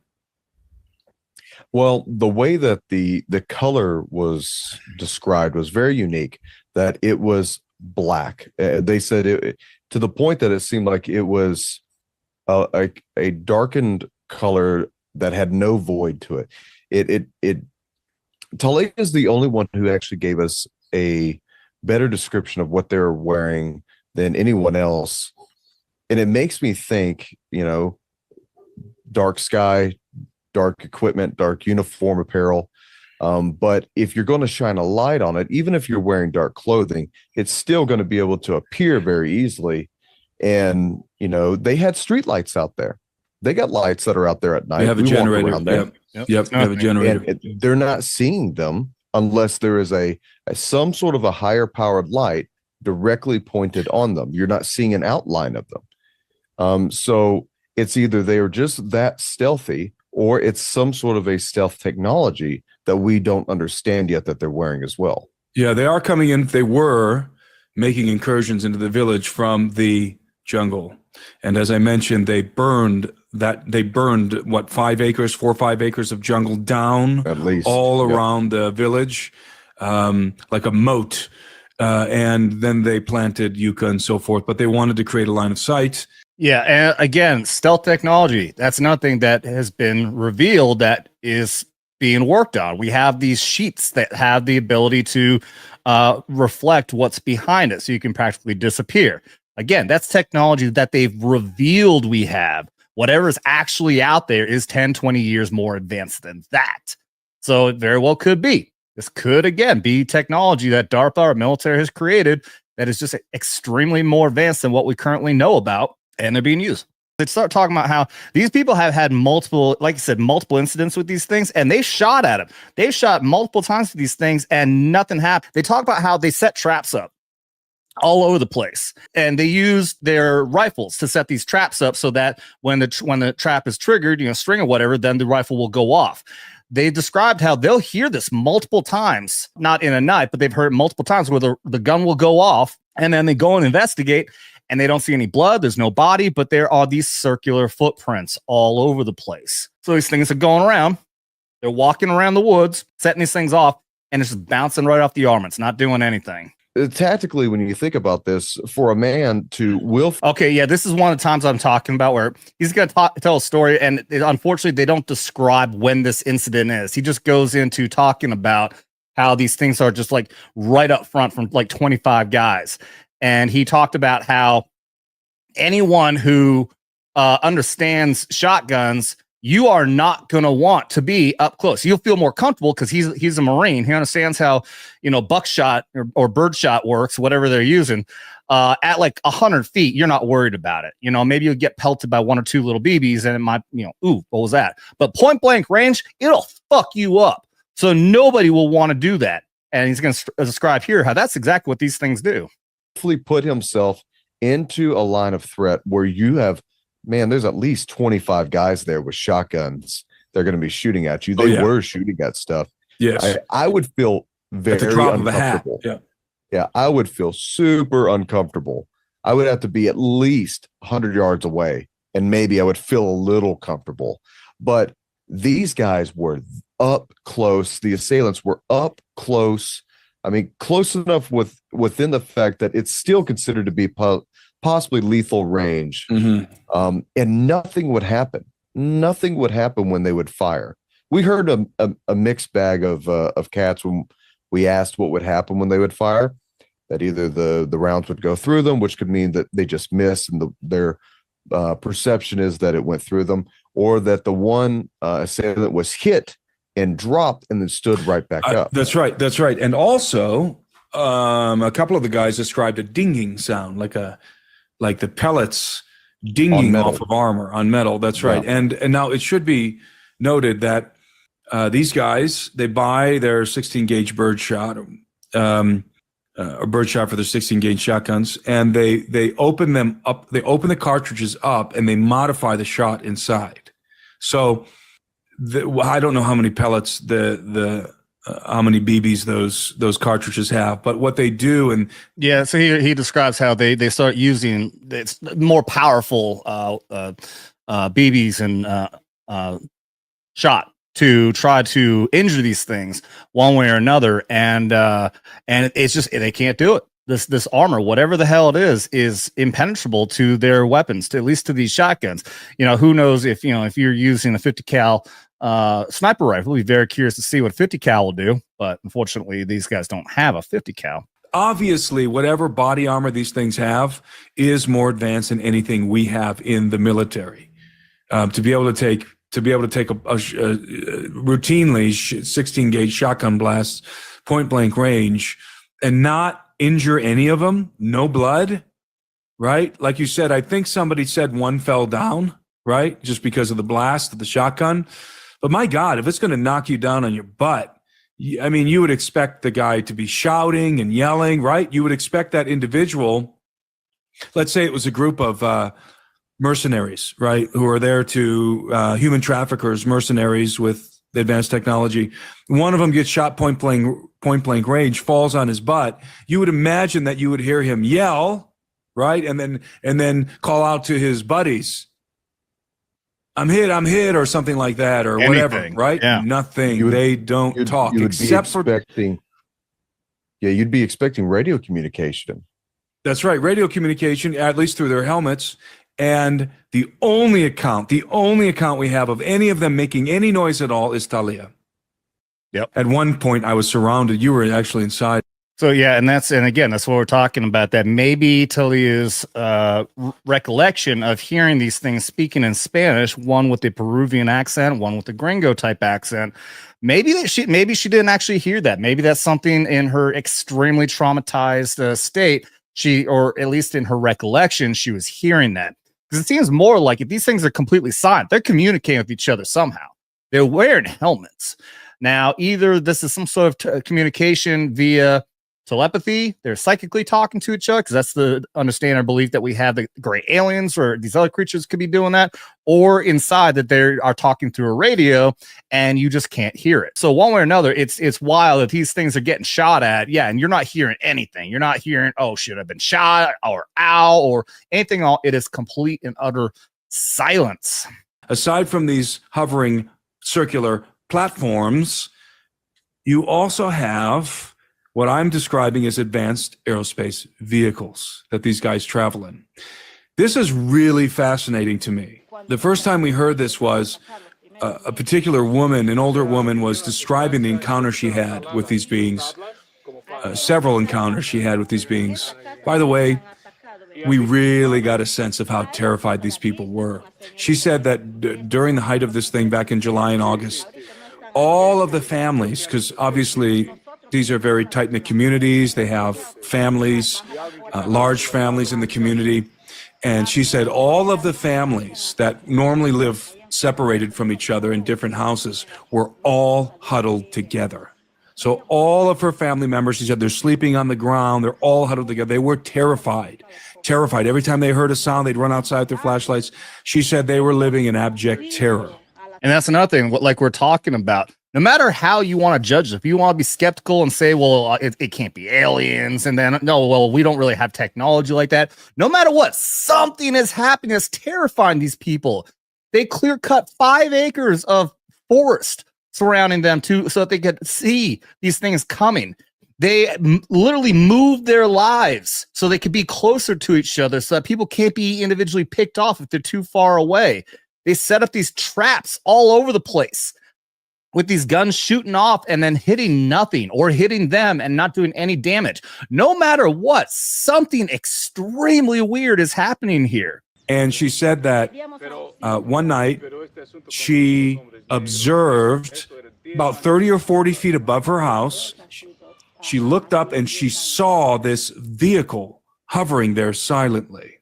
Well, the way that the color was described was very unique, that it was black. They said it to the point that it seemed like it was a darkened color that had no void to it. Talia is the only one who actually gave us a better description of what they're wearing than anyone else. And it makes me think, dark sky, dark equipment, dark uniform apparel. But if you're going to shine a light on it, even if you're wearing dark clothing, it's still going to be able to appear very easily. And, they had street lights out there. They got lights that are out there at night. They have a generator. Yep. They have a generator. And they're not seeing them unless there is some sort of a higher powered light directly pointed on them. You're not seeing an outline of them. So it's either they are just that stealthy, or it's some sort of a stealth technology that we don't understand yet that they're wearing as well. Yeah, they are coming in. They were making incursions into the village from the jungle. And as I mentioned, they burned what, 4 or 5 acres of jungle down At least all around the village, like a moat. And then they planted yucca and so forth, but they wanted to create a line of sight. Yeah, and again, stealth technology. That's nothing that has been revealed that is being worked on. We have these sheets that have the ability to reflect what's behind it, so you can practically disappear. Again, that's technology that they've revealed we have. Whatever's actually out there is 10, 20 years more advanced than that. So it very well could be. This could, again, be technology that DARPA, our military, has created that is just extremely more advanced than what we currently know about, and they're being used. They start talking about how these people have had multiple, like I said, multiple incidents with these things, and they shot at them. They shot multiple times with these things, and nothing happened. They talk about how they set traps up all over the place, and they use their rifles to set these traps up so that when the trap is triggered, string or whatever, then the rifle will go off. They described how they'll hear this multiple times, not in a night, but they've heard it multiple times where the gun will go off, and then they go and investigate, and they don't see any blood. There's no body, but there are these circular footprints all over the place. So these things are going around. They're walking around the woods, setting these things off, and it's just bouncing right off the arm. It's not doing anything. Tactically, when you think about this, for a man to okay, yeah, this is one of the times I'm talking about where he's going to tell a story, and unfortunately, they don't describe when this incident is. He just goes into talking about how these things are just like right up front from like 25 guys. And he talked about how anyone who understands shotguns, you are not going to want to be up close. You'll feel more comfortable because he's a Marine. He understands how, buckshot or birdshot works, whatever they're using. At like 100 feet, you're not worried about it. Maybe you'll get pelted by 1 or 2 little BBs and it might, ooh, what was that? But point blank range, it'll fuck you up. So nobody will want to do that. And he's going to describe here how that's exactly what these things do. Put himself into a line of threat where you have, there's at least 25 guys there with shotguns. They're going to be shooting at you. They were shooting at stuff. Yes. I would feel very at the drop uncomfortable. Of a hat. Yeah, I would feel super uncomfortable. I would have to be at least 100 yards away, and maybe I would feel a little comfortable. But these guys were up close. The assailants were up close. Close enough within the fact that it's still considered to be possibly lethal range. Mm-hmm. And nothing would happen. Nothing would happen when they would fire. We heard a mixed bag of cats when we asked what would happen when they would fire. That either the rounds would go through them, which could mean that they just missed, and their perception is that it went through them, or that the one assailant was hit and dropped and then stood right back up. That's right. And also, a couple of the guys described a dinging sound, like the pellets dinging off of armor on metal. That's right. Yeah. And now it should be noted that these guys, they buy their 16 gauge birdshot, or birdshot for their 16 gauge shotguns, and they open them up. They open the cartridges up and they modify the shot inside. So I don't know how many pellets how many BBs those cartridges have, but what they do, and so he describes how they start using it's more powerful BBs and shot to try to injure these things one way or another, and it's just they can't do it. This armor, whatever the hell it is impenetrable to their weapons, at least to these shotguns. Who knows if you're using a 50 cal sniper rifle. We'll be very curious to see what 50 cal will do, but unfortunately these guys don't have a 50 cal. Obviously, whatever body armor these things have is more advanced than anything we have in the military. To be able to take a routinely 16 gauge shotgun blasts, point blank range, and not injure any of them, no blood, right? Like you said, I think somebody said one fell down, right? Just because of the blast of the shotgun. But my God, if it's going to knock you down on your butt, you would expect the guy to be shouting and yelling, right? You would expect that individual, let's say it was a group of mercenaries, right? Who are there to human traffickers, mercenaries with advanced technology. One of them gets shot point blank range, falls on his butt. You would imagine that you would hear him yell, right? And then call out to his buddies, I'm hit, or something like that, or whatever, Anything. right? Yeah. Nothing. They don't talk except for. Yeah, you'd be expecting radio communication. That's right, radio communication, at least through their helmets. And the only account we have of any of them making any noise at all is Talia. Yep. At one point, I was surrounded. You were actually inside. So yeah, and again, that's what we're talking about. That maybe Talia's recollection of hearing these things speaking in Spanish, one with the Peruvian accent, one with the Gringo type accent. Maybe she didn't actually hear that. Maybe that's something in her extremely traumatized state. Or at least in her recollection, she was hearing that. Because it seems more like if these things are completely silent, they're communicating with each other somehow. They're wearing helmets. Now, either this is some sort of communication via telepathy, they're psychically talking to each other, because that's the understanding or belief that we have that gray aliens or these other creatures could be doing that, or inside that they are talking through a radio and you just can't hear it. So one way or another, it's wild that these things are getting shot at. Yeah, and you're not hearing anything. You're not hearing, oh, should have been shot or ow or anything. It is complete and utter silence. Aside from these hovering circular platforms, you also have what I'm describing as advanced aerospace vehicles that these guys travel in. This is really fascinating to me. The first time we heard this was a particular woman, an older woman, was describing the encounter she had with these beings, several encounters she had with these beings. By the way, we really got a sense of how terrified these people were. She said that during the height of this thing back in July and August, all of the families, because obviously these are very tight-knit communities. They have families, large families in the community. And she said all of the families that normally live separated from each other in different houses were all huddled together. So all of her family members, she said, they're sleeping on the ground. They're all huddled together. They were terrified. Every time they heard a sound, they'd run outside with their flashlights. She said they were living in abject terror. And that's another thing, like we're talking about. No matter how you want to judge it, if you want to be skeptical and say, well, it can't be aliens, and then, no, well, we don't really have technology like that. No matter what, something is happening that's terrifying these people. They clear cut 5 acres of forest surrounding them so that they could see these things coming. They literally moved their lives so they could be closer to each other so that people can't be individually picked off if they're too far away. They set up these traps all over the place with these guns shooting off and then hitting nothing, or hitting them and not doing any damage. No matter what, something extremely weird is happening here. And she said that one night she observed about 30 or 40 feet above her house. She looked up and she saw this vehicle hovering there silently.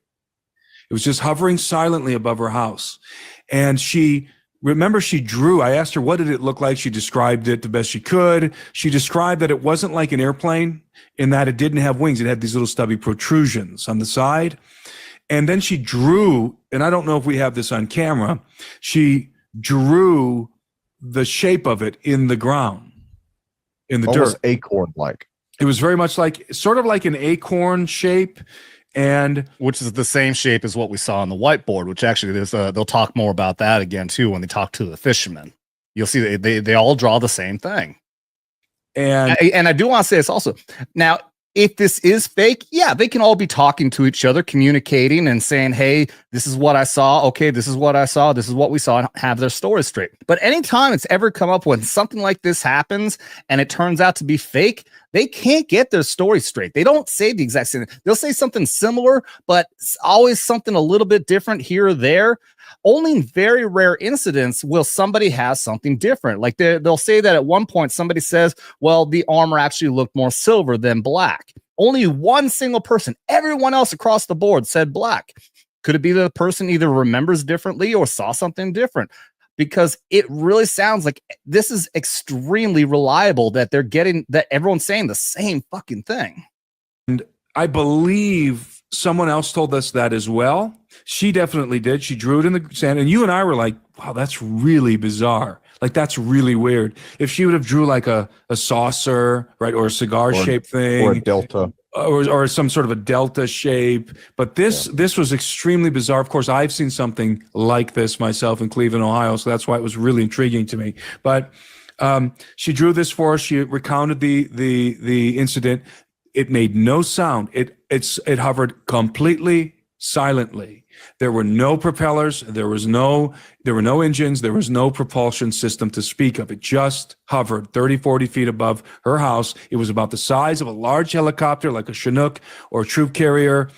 It was just hovering silently above her house. And she drew, I asked her, what did it look like? She described it the best she could. She described that it wasn't like an airplane in that it didn't have wings. It had these little stubby protrusions on the side. And then she drew, and I don't know if we have this on camera, she drew the shape of it in the ground, in the Almost dirt. acorn-like. It was very much sort of like an acorn shape. And which is the same shape as what we saw on the whiteboard, which actually they'll talk more about that again too when they talk to the fishermen. You'll see they all draw the same thing. And I do want to say this also. Now, if this is fake, yeah, they can all be talking to each other, communicating and saying, hey, this is what I saw. Okay, this is what I saw. This is what we saw, and have their stories straight. But anytime it's ever come up when something like this happens and it turns out to be fake, they can't get their story straight. They don't say the exact same. They'll say something similar, but it's always something a little bit different here or there. Only in very rare incidents will somebody have something different. Like they'll say that at one point somebody says, well, the armor actually looked more silver than black. Only one single person, everyone else across the board said black. Could it be that the person either remembers differently or saw something different? Because it really sounds like this is extremely reliable that they're getting, that everyone's saying the same fucking thing. And I believe someone else told us that as well. She definitely did. She drew it in the sand, and you and I were like, wow, that's really bizarre. Like, that's really weird. If she would have drew like a saucer, right, or a cigar-shaped thing, or a delta, or some sort of a delta shape. But this was extremely bizarre. Of course, I've seen something like this myself in Cleveland, Ohio, so that's why it was really intriguing to me. But she drew this for us. She recounted the incident. It made no sound. It hovered completely silently. There were no propellers. There were no engines. There was no propulsion system to speak of. It just hovered 30, 40 feet above her house. It was about the size of a large helicopter, like a Chinook or a troop carrier,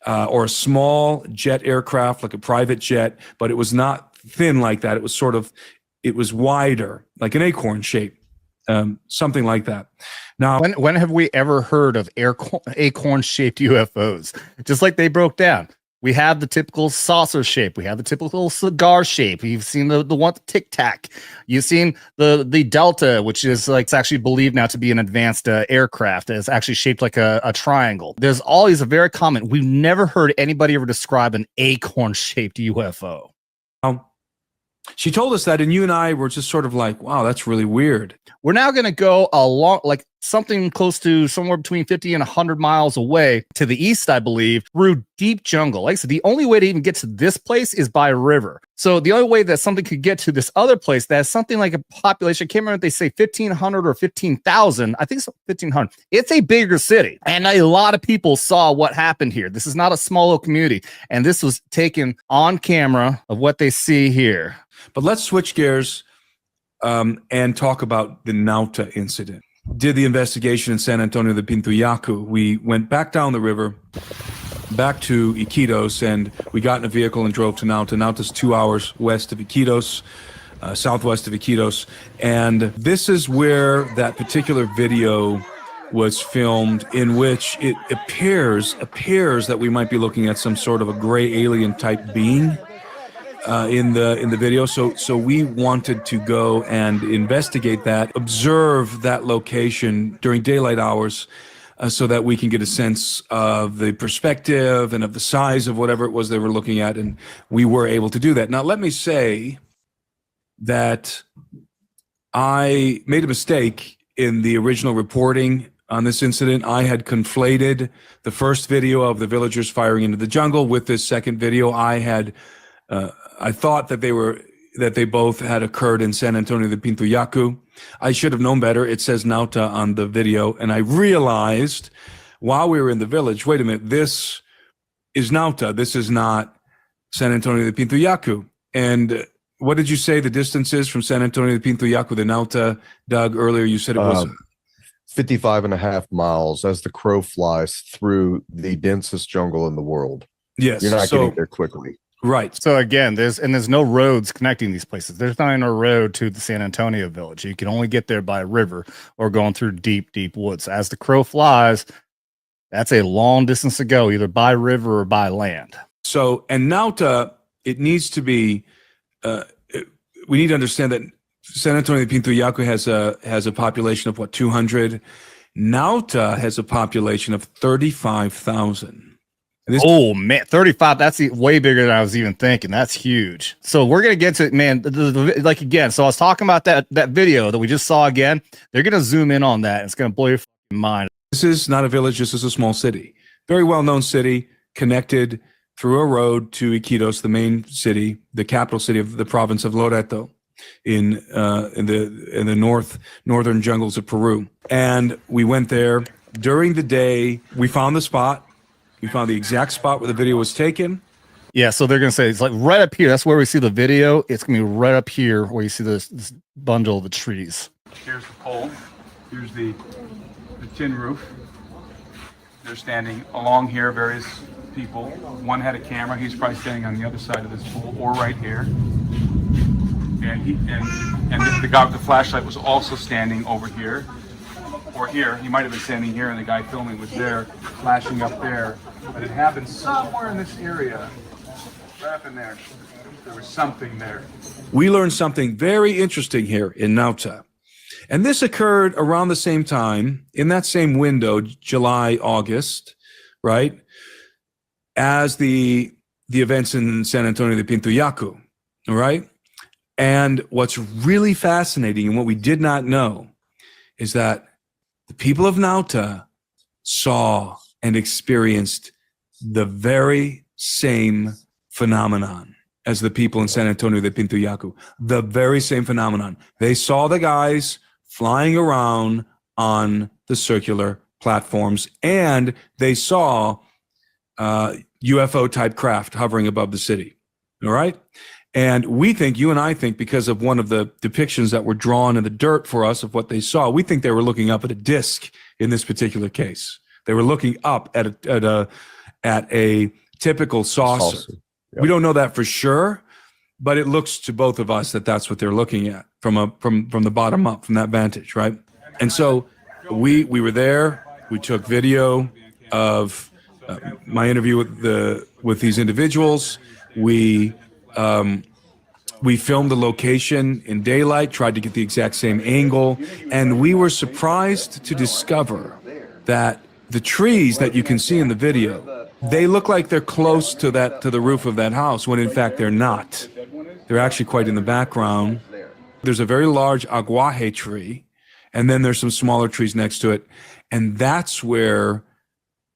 or a small jet aircraft, like a private jet, but it was not thin like that. It was wider, like an acorn shape, something like that. Now, when have we ever heard of acorn-shaped UFOs? Just like they broke down. We have the typical saucer shape. We have the typical cigar shape. You've seen the one Tic Tac. You've seen the Delta, which is like, it's actually believed now to be an advanced aircraft. It's actually shaped like a triangle. There's always a very common. We've never heard anybody ever describe an acorn-shaped UFO. She told us that, and you and I were just sort of like, wow, that's really weird. We're now going to go along, like something close to somewhere between 50 and 100 miles away to the east, I believe, through deep jungle. Like I said, the only way to even get to this place is by river. So the only way that something could get to this other place that has something like a population, I can't remember if they say 1,500 or 15,000. I think it's 1,500. It's a bigger city. And a lot of people saw what happened here. This is not a small little community. And this was taken on camera of what they see here. But let's switch gears and talk about the Nauta incident. Did the investigation in San Antonio de Pintuyacu. We went back down the river, back to Iquitos, and we got in a vehicle and drove to Nauta. Nauta's 2 hours west of Iquitos, southwest of Iquitos. And this is where that particular video was filmed, in which it appears that we might be looking at some sort of a gray alien type being in the video. So we wanted to go and investigate that, observe that location during daylight hours, so that we can get a sense of the perspective and of the size of whatever it was they were looking at. And we were able to do that. Now, let me say that I made a mistake in the original reporting on this incident. I had conflated the first video of the villagers firing into the jungle with this second video. I thought that they both had occurred in San Antonio de Pintuyacu. I should have known better. It says Nauta on the video, and I realized while we were in the village, wait a minute, this is Nauta. This is not San Antonio de Pintuyacu. And what did you say the distance is from San Antonio de Pintuyacu to Nauta, Doug? Earlier you said it was 55.5 miles as the crow flies through the densest jungle in the world. Yes. You're not getting there quickly. Right. So again, there's no roads connecting these places. There's not even a road to the San Antonio village. You can only get there by river or going through deep, deep woods. As the crow flies, that's a long distance to go, either by river or by land. So, and Nauta, it needs to be, we need to understand that San Antonio de Pintuyacu has a population of 200. Nauta has a population of 35,000. Oh man, 35, that's way bigger than I was even thinking. That's huge. So we're going to get to it, man, like again, so I was talking about that video that we just saw again. They're going to zoom in on that. It's going to blow your mind. This is not a village, this is a small city. Very well-known city, connected through a road to Iquitos, the main city, the capital city of the province of Loreto in the northern jungles of Peru. And we went there during the day. We found the spot. We found the exact spot where the video was taken. Yeah, so they're going to say it's like right up here. That's where we see the video. It's going to be right up here where you see this bundle of the trees. Here's the pole. Here's the tin roof. They're standing along here, various people. One had a camera. He's probably standing on the other side of this pole, or right here. And the guy with the flashlight was also standing over here. Or here, he might have been standing here, and the guy filming was there, flashing up there. But it happened somewhere in this area, right up in there. There was something there. We learned something very interesting here in Nauta. And this occurred around the same time, in that same window, July, August, right? as the events in San Antonio de Pintuyacu, all right? And what's really fascinating and what we did not know is that the people of Nauta saw and experienced the very same phenomenon as the people in San Antonio de Pintuyacu. The very same phenomenon. They saw the guys flying around on the circular platforms, and they saw UFO type craft hovering above the city. All right. And we think, you and I think, because of one of the depictions that were drawn in the dirt for us of what they saw, we think they were looking up at a disc in this particular case. They were looking up at a typical saucer. Yep. We don't know that for sure, but it looks to both of us that that's what they're looking at from the bottom up, from that vantage, right? And so we were there. We took video of my interview with these individuals. We filmed the location in daylight, tried to get the exact same angle, and we were surprised to discover that the trees that you can see in the video, they look like they're close to the roof of that house, when in fact they're not. They're actually quite in the background. There's a very large aguaje tree, and then there's some smaller trees next to it, and that's where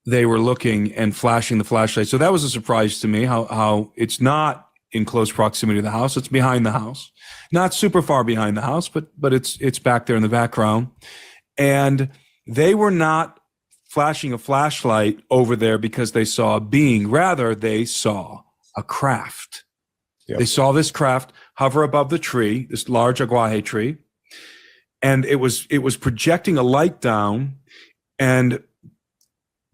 they were looking and flashing the flashlight. So that was a surprise to me, how it's not in close proximity to the house. It's behind the house, not super far behind the house, but it's back there in the background. And they were not flashing a flashlight over there because they saw a being. Rather, they saw a craft. Yep. They saw this craft hover above the tree, this large aguaje tree, and it was projecting a light down. And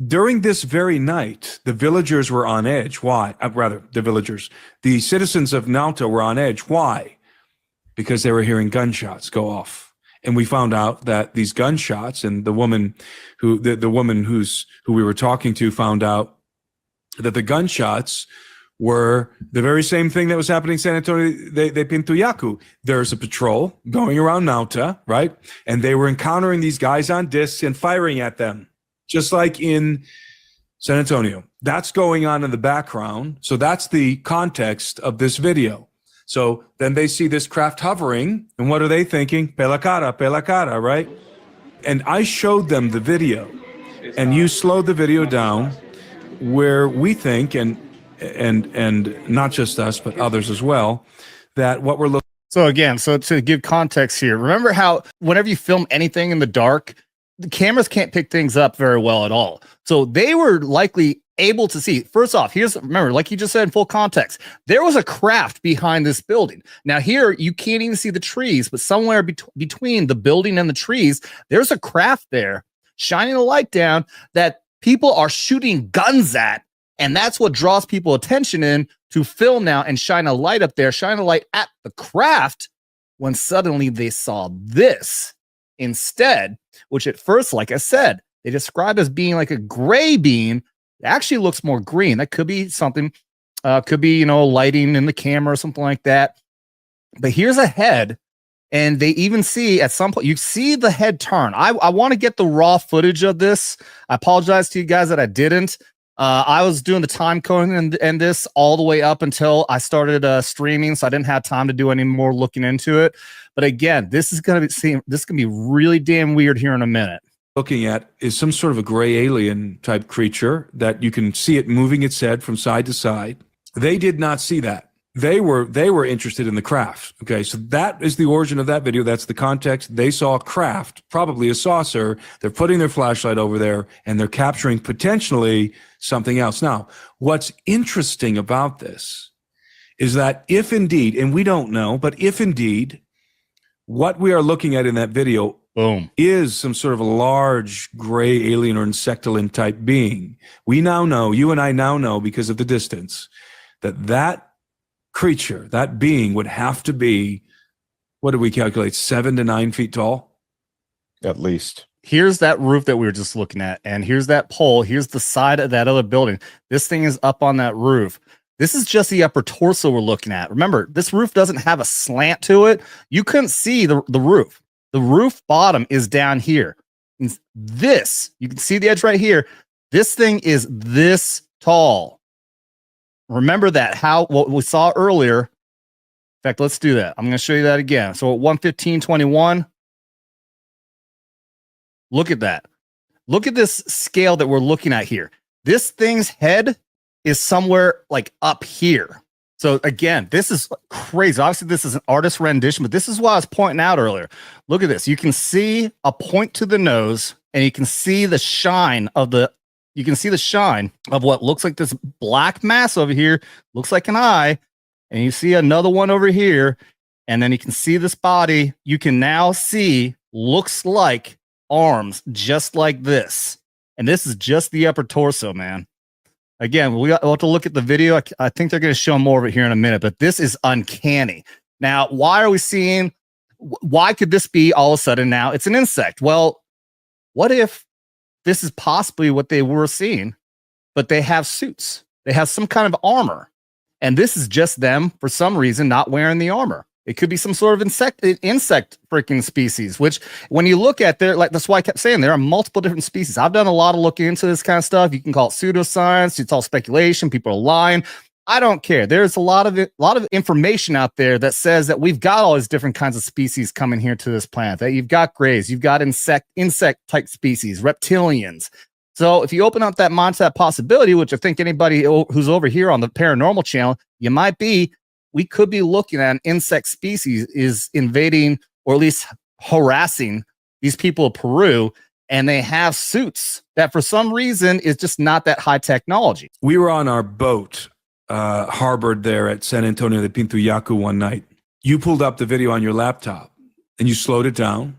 during this very night, the villagers were on edge. Why? The citizens of Nauta were on edge. Why? Because they were hearing gunshots go off. And we found out that these gunshots, and the woman who we were talking to found out that the gunshots were the very same thing that was happening in San Antonio de Pintuyacu. There's a patrol going around Nauta, right? And they were encountering these guys on discs and firing at them, just like in San Antonio. That's going on in the background. So that's the context of this video. So then they see this craft hovering, and what are they thinking? Pela cara, right? And I showed them the video, and you slowed the video down where we think, and not just us, but others as well, that what we're looking. So again, so to give context here, remember how whenever you film anything in the dark, the cameras can't pick things up very well at all. So they were likely able to see. First off, remember, like you just said in full context, there was a craft behind this building. Now here, you can't even see the trees, but somewhere between the building and the trees, there's a craft there shining a light down that people are shooting guns at. And that's what draws people attention in to film now and shine a light up there, shine a light at the craft, when suddenly they saw this instead, which at first, like I said, they described as being like a gray beam. It actually looks more green. That could be something, lighting in the camera or something like that. But here's a head, and they even see at some point, you see the head turn. I want to get the raw footage of this. I apologize to you guys that I didn't. I was doing the time coding and this all the way up until I started streaming, so I didn't have time to do any more looking into it. But again, this is gonna be really damn weird here in a minute. Looking at is some sort of a gray alien type creature that you can see it moving its head from side to side. They did not see that. They were interested in the craft. Okay, so that is the origin of that video. That's the context. They saw a craft, probably a saucer. They're putting their flashlight over there, and they're capturing potentially something else. Now, what's interesting about this is that if indeed, and we don't know, but if indeed what we are looking at in that video is some sort of a large gray alien or insectoid type being, we now know, you and I now know because of the distance, that creature, that being would have to be, what did we calculate, 7 to 9 feet tall? At least. Here's that roof that we were just looking at, and here's that pole. Here's the side of that other building. This thing is up on that roof. This is just the upper torso we're looking at. Remember, this roof doesn't have a slant to it. You couldn't see the roof. The roof bottom is down here. And this, you can see the edge right here. This thing is this tall. Remember that what we saw earlier. In fact, let's do that. I'm going to show you that again. So at 1:15:21, look at that. Look at this scale that we're looking at here. This thing's head is somewhere like up here. So again, this is crazy. Obviously, this is an artist rendition, but this is what I was pointing out earlier. Look at this. You can see a point to the nose, and you can see the shine of what looks like this black mass over here. Looks like an eye. And you see another one over here. And then you can see this body. You can now see looks like arms just like this. And this is just the upper torso, man. Again, we'll have to look at the video. I think they're going to show more of it here in a minute, but this is uncanny. Now, why could this be all of a sudden now it's an insect? Well, what if this is possibly what they were seeing, but they have suits? They have some kind of armor. And this is just them, for some reason, not wearing the armor. It could be some sort of insect freaking species, which when you look at there, like that's why I kept saying there are multiple different species. I've done a lot of looking into this kind of stuff. You can call it pseudoscience. It's all speculation. People are lying. I don't care. There's a lot of information out there that says that we've got all these different kinds of species coming here to this planet. That you've got greys, you've got insect type species, reptilians. So if you open up that mind to that possibility, which I think anybody who's over here on the Paranormal channel, we could be looking at an insect species is invading or at least harassing these people of Peru, and they have suits that for some reason is just not that high technology. We were on our boat harbored there at San Antonio de Pintuyacu one night. You pulled up the video on your laptop and you slowed it down.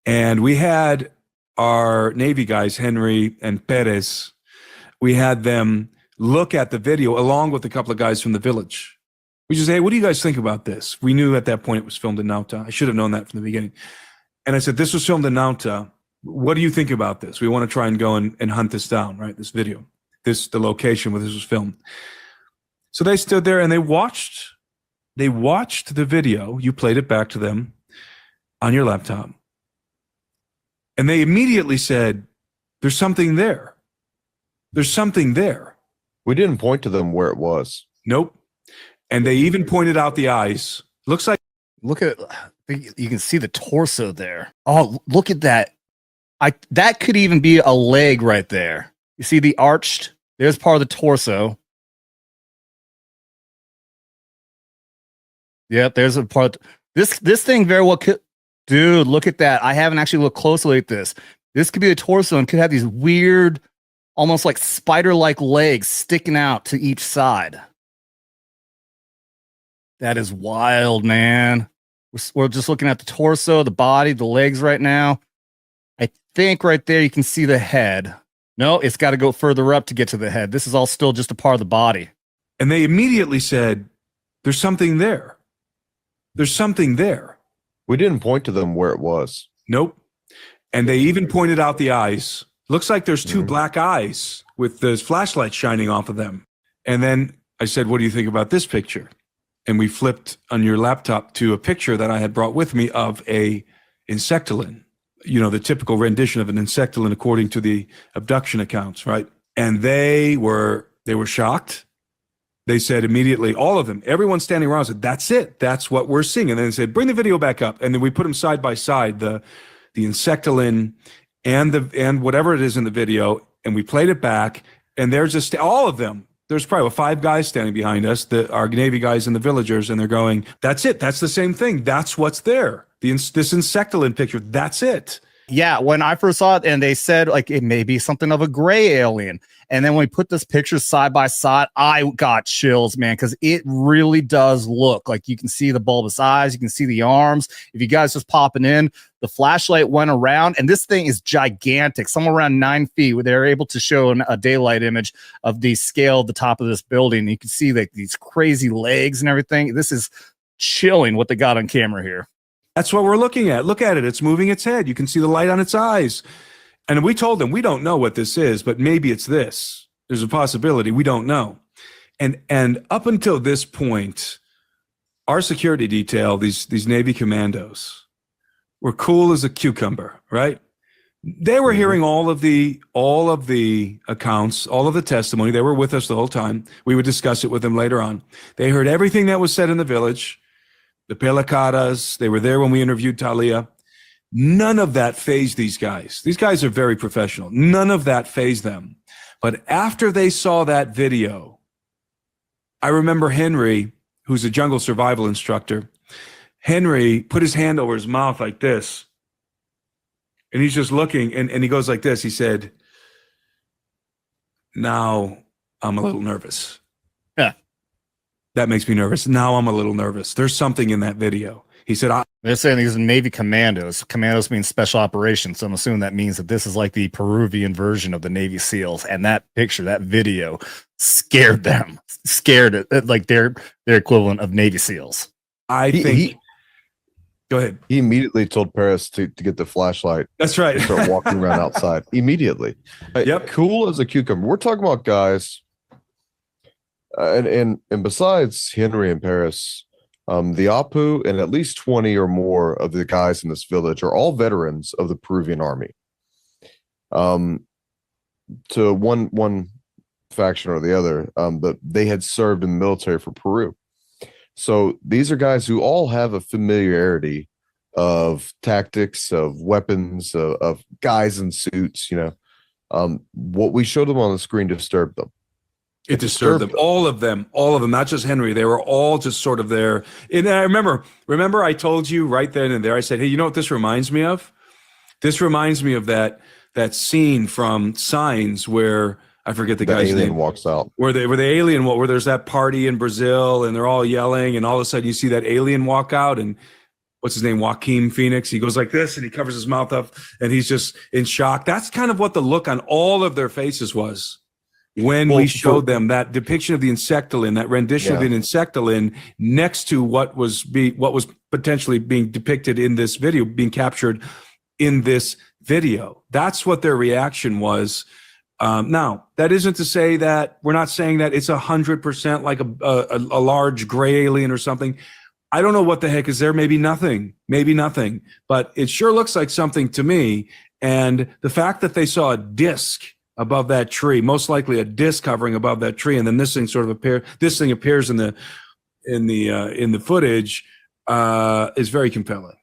And we had our Navy guys, Henry and Perez, we had them look at the video along with a couple of guys from the village. We just said, hey, what do you guys think about this? We knew at that point it was filmed in Nauta. I should have known that from the beginning. And I said, this was filmed in Nauta. What do you think about this? We want to try and go and hunt this down, right? This video, the location where this was filmed. So they stood there and they watched the video. You played it back to them on your laptop. And they immediately said, there's something there. There's something there. We didn't point to them where it was. Nope. And they even pointed out the eyes. Looks like. Look at it. You can see the torso there. Oh, look at that. That could even be a leg right there. You see the arched? There's part of the torso. Yep, there's a part. This thing very well could. Dude, look at that. I haven't actually looked closely at this. This could be a torso and could have these weird, almost like spider-like legs sticking out to each side. That is wild, man. We're just looking at the torso, the body, the legs right now. I think right there you can see the head. No, it's got to go further up to get to the head. This is all still just a part of the body. And they immediately said, there's something there. There's something there. We didn't point to them where it was. Nope. And they even pointed out the eyes. Looks like there's two black eyes with the flashlight shining off of them. And then I said, what do you think about this picture? And we flipped on your laptop to a picture that I had brought with me of a insectolin, you know, the typical rendition of an insectolin according to the abduction accounts, right? And they were shocked. They said immediately, all of them, everyone standing around said, that's it. That's what we're seeing. And then they said, bring the video back up. And then we put them side by side, the insectolin and whatever it is in the video. And we played it back. And there's just all of them. There's probably 5 guys standing behind us, our Navy guys and the villagers, and they're going, that's it. That's the same thing. That's what's there. This insectolin picture, that's it. Yeah, when I first saw it, and they said like it may be something of a gray alien. And then when we put this picture side by side, I got chills, man, because it really does look like you can see the bulbous eyes, you can see the arms. If you guys just popping in, the flashlight went around, and this thing is gigantic, somewhere around 9 feet, where they're able to show a daylight image of the scale of the top of this building. You can see like these crazy legs and everything. This is chilling what they got on camera here. That's what we're looking at. Look at it. It's moving its head. You can see the light on its eyes. And we told them, we don't know what this is, but maybe it's this. There's a possibility. We don't know. And up until this point, our security detail, these Navy commandos, were cool as a cucumber, right? They were hearing all of the accounts, all of the testimony. They were with us the whole time. We would discuss it with them later on. They heard everything that was said in the village, the pelacadas. They were there when we interviewed Talia. None of that fazed these guys. These guys are very professional. None of that fazed them. But after they saw that video, I remember Henry, who's a jungle survival instructor. Henry put his hand over his mouth like this. And he's just looking, and he goes like this. He said, now I'm a little nervous. Yeah. That makes me nervous. Now I'm a little nervous. There's something in that video. He said, they're saying these are Navy commandos. Commandos means special operations. So I'm assuming that means that this is like the Peruvian version of the Navy SEALs. And that picture, that video scared them, scared it, like their equivalent of Navy SEAls. I think. Go ahead. He immediately told Paris to get the flashlight. That's right. And start walking around outside immediately. Yep. Cool as a cucumber. We're talking about guys, and besides Henry and Paris, the Apu and at least 20 or more of the guys in this village are all veterans of the Peruvian army. To one faction or the other, but they had served in the military for Peru. So these are guys who all have a familiarity of tactics, of weapons, of guys in suits. What we showed them on the screen disturbed them. It disturbed them. All of them, not just Henry. They were all just sort of there. And I remember I told you right then and there, I said, hey, you know what this reminds me of? This reminds me of that scene from Signs where I forget the guy's name. Walks out. Where the alien, where there's that party in Brazil and they're all yelling and all of a sudden you see that alien walk out and what's his name? Joaquin Phoenix. He goes like this and he covers his mouth up and he's just in shock. That's kind of what the look on all of their faces was when we showed them that depiction of the insectalin, that rendition of the insectalin next to what was potentially being depicted in this video, being captured in this video. That's what their reaction was. Now, that isn't to say that we're not saying that it's 100% like a large gray alien or something. I don't know what the heck is there. Maybe nothing, but it sure looks like something to me. And the fact that they saw a disc above that tree, most likely a disc covering above that tree, and then this thing appears in the footage, is very compelling.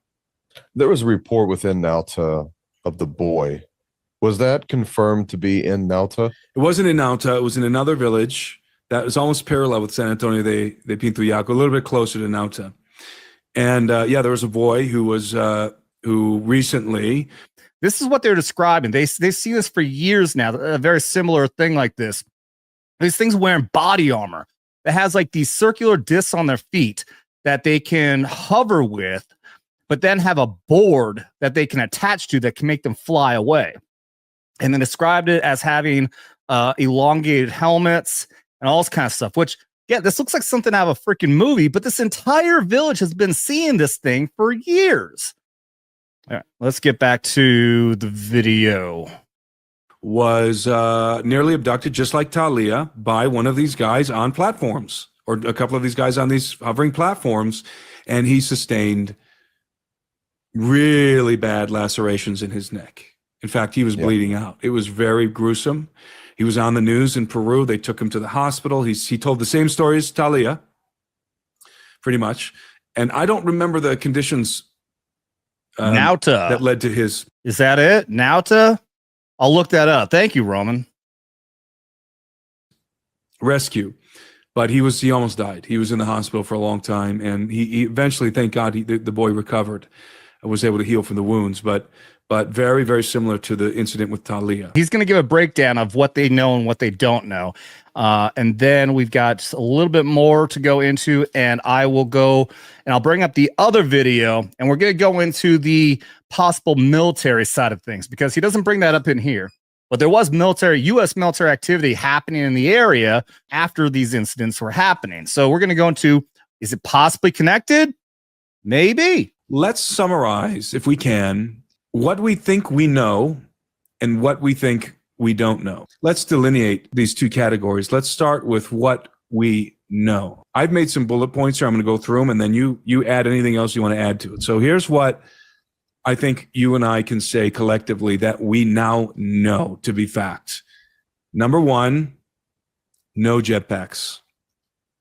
There was a report within Nauta of the boy. Was that confirmed to be in Nauta? It wasn't in Nauta. It was in another village that was almost parallel with San Antonio de Pintuyaco, a little bit closer to Nauta. And there was a boy who recently. This is what they're describing. They've seen this for years now. A very similar thing like this. These things wearing body armor that has like these circular discs on their feet that they can hover with, but then have a board that they can attach to that can make them fly away. And then described it as having elongated helmets and all this kind of stuff, which, yeah, this looks like something out of a freaking movie, but this entire village has been seeing this thing for years. All right, let's get back to the video. Was nearly abducted, just like Talia, by one of these guys on platforms, or a couple of these guys on these hovering platforms, and he sustained really bad lacerations in his neck. In fact, he was bleeding out. It was very gruesome. He was on the news in Peru. They took him to the hospital. He told the same story as Talia, pretty much. And I don't remember the conditions Nauta that led to his. Is that it? Nauta? I'll look that up. Thank you, Roman. Rescue. But he almost died. He was in the hospital for a long time. And he eventually, thank God, the boy recovered and was able to heal from the wounds. But very, very similar to the incident with Talia. He's going to give a breakdown of what they know and what they don't know. And then we've got a little bit more to go into, and I will go and I'll bring up the other video, and we're going to go into the possible military side of things, because he doesn't bring that up in here. But there was U.S. military activity happening in the area after these incidents were happening. So we're going to go into, is it possibly connected? Maybe. Let's summarize, if we can, what we think we know and what we think we don't know. Let's delineate these two categories. Let's start with what we know. I've made some bullet points here. I'm going to go through them, and then you add anything else you want to add to it. So here's what I think you and I can say collectively that we now know to be facts. Number one, no jetpacks.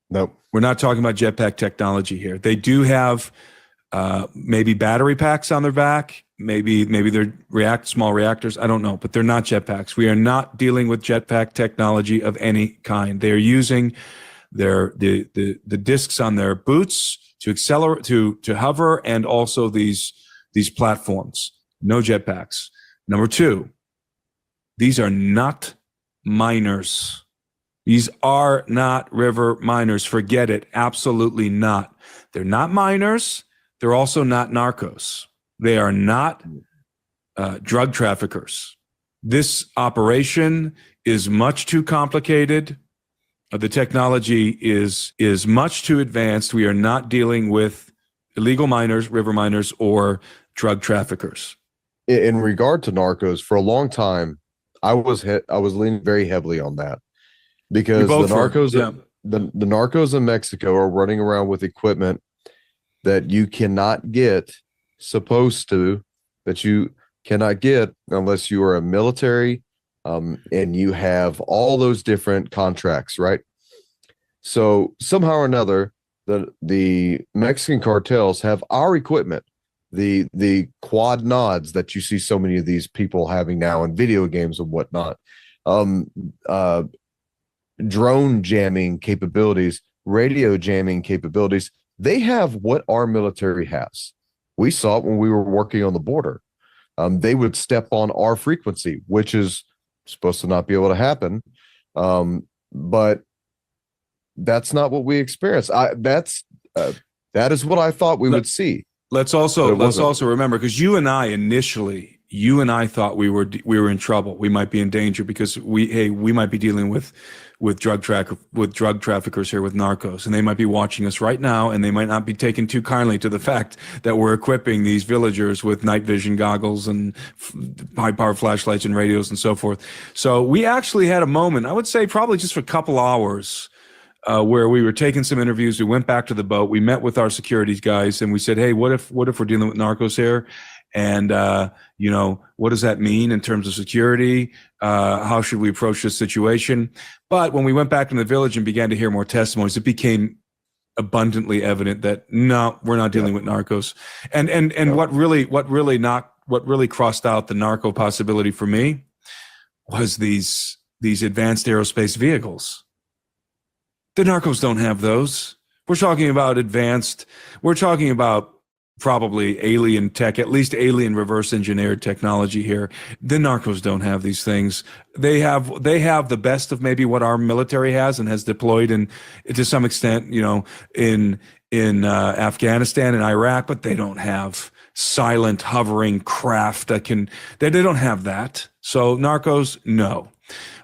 Nope. We're not talking about jetpack technology here. They do have maybe battery packs on their back. Maybe they're small reactors. I don't know, but they're not jetpacks. We are not dealing with jetpack technology of any kind. They are using the discs on their boots to accelerate, to hover, and also these platforms. No jetpacks. Number two, these are not miners. These are not river miners. Forget it. Absolutely not. They're not miners. They're also not narcos. They are not drug traffickers. This operation is much too complicated. The technology is much too advanced. We are not dealing with illegal miners, river miners, or drug traffickers. In regard to narcos, for a long time, I was leaning very heavily on that, because the narcos in Mexico are running around with equipment that you cannot get, that you cannot get unless you are a military, and you have all those different contracts, right? So somehow or another, the Mexican cartels have our equipment, the quad nods that you see so many of these people having now in video games and whatnot, drone jamming capabilities, radio jamming capabilities. They have what our military has. We saw it when we were working on the border. They would step on our frequency, which is supposed to not be able to happen. But that's not what we experienced. That is what I thought we would see. Let's also remember, because you and I thought we were in trouble. We might be in danger because we might be dealing with drug traffickers here, with narcos, and they might be watching us right now, and they might not be taking too kindly to the fact that we're equipping these villagers with night vision goggles and high power flashlights and radios and so forth. So we actually had a moment, I would say probably just for a couple hours, where we were taking some interviews. We went back to the boat. We met with our securities guys, and we said, "Hey, what if we're dealing with narcos here? And what does that mean in terms of security? How should we approach this situation?" But when we went back in the village and began to hear more testimonies, it became abundantly evident that no, we're not dealing with narcos. And what really crossed out the narco possibility for me was these advanced aerospace vehicles. The narcos don't have those. We're talking about probably alien tech, at least alien reverse engineered technology here. The narcos don't have these things. They have the best of maybe what our military has and has deployed to some extent, in Afghanistan and Iraq, but they don't have silent hovering craft they don't have that. So narcos, no.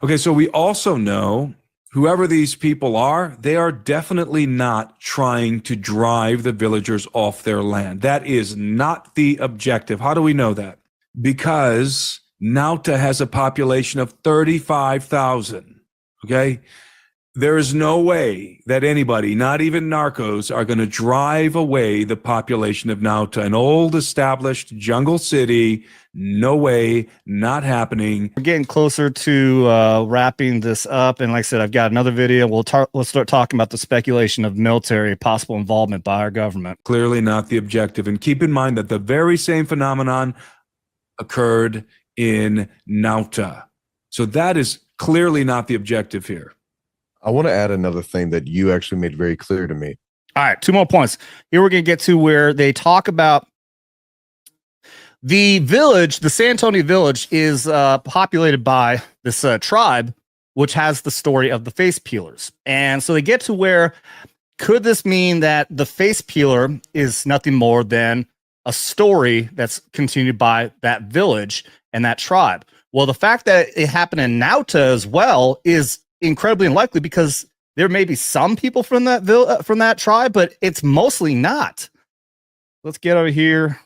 Okay, so we also know whoever these people are, they are definitely not trying to drive the villagers off their land. That is not the objective. How do we know that? Because Nauta has a population of 35,000. Okay? There is no way that anybody, not even narcos, are going to drive away the population of Nauta, an old established jungle city. No way, not happening. We're getting closer to wrapping this up, and like I said, I've got another video. We'll start talking about the speculation of military possible involvement by our government. Clearly not the objective. And keep in mind that the very same phenomenon occurred in Nauta. So that is clearly not the objective here. I want to add another thing that you actually made very clear to me. All right, two more points. Here we're going to get to where they talk about the village. The San Antonio village is populated by this tribe, which has the story of the face peelers. And so they get to where, could this mean that the face peeler is nothing more than a story that's continued by that village and that tribe? Well, the fact that it happened in Nauta as well is incredibly unlikely, because there may be some people from that tribe, but it's mostly not. Let's get over here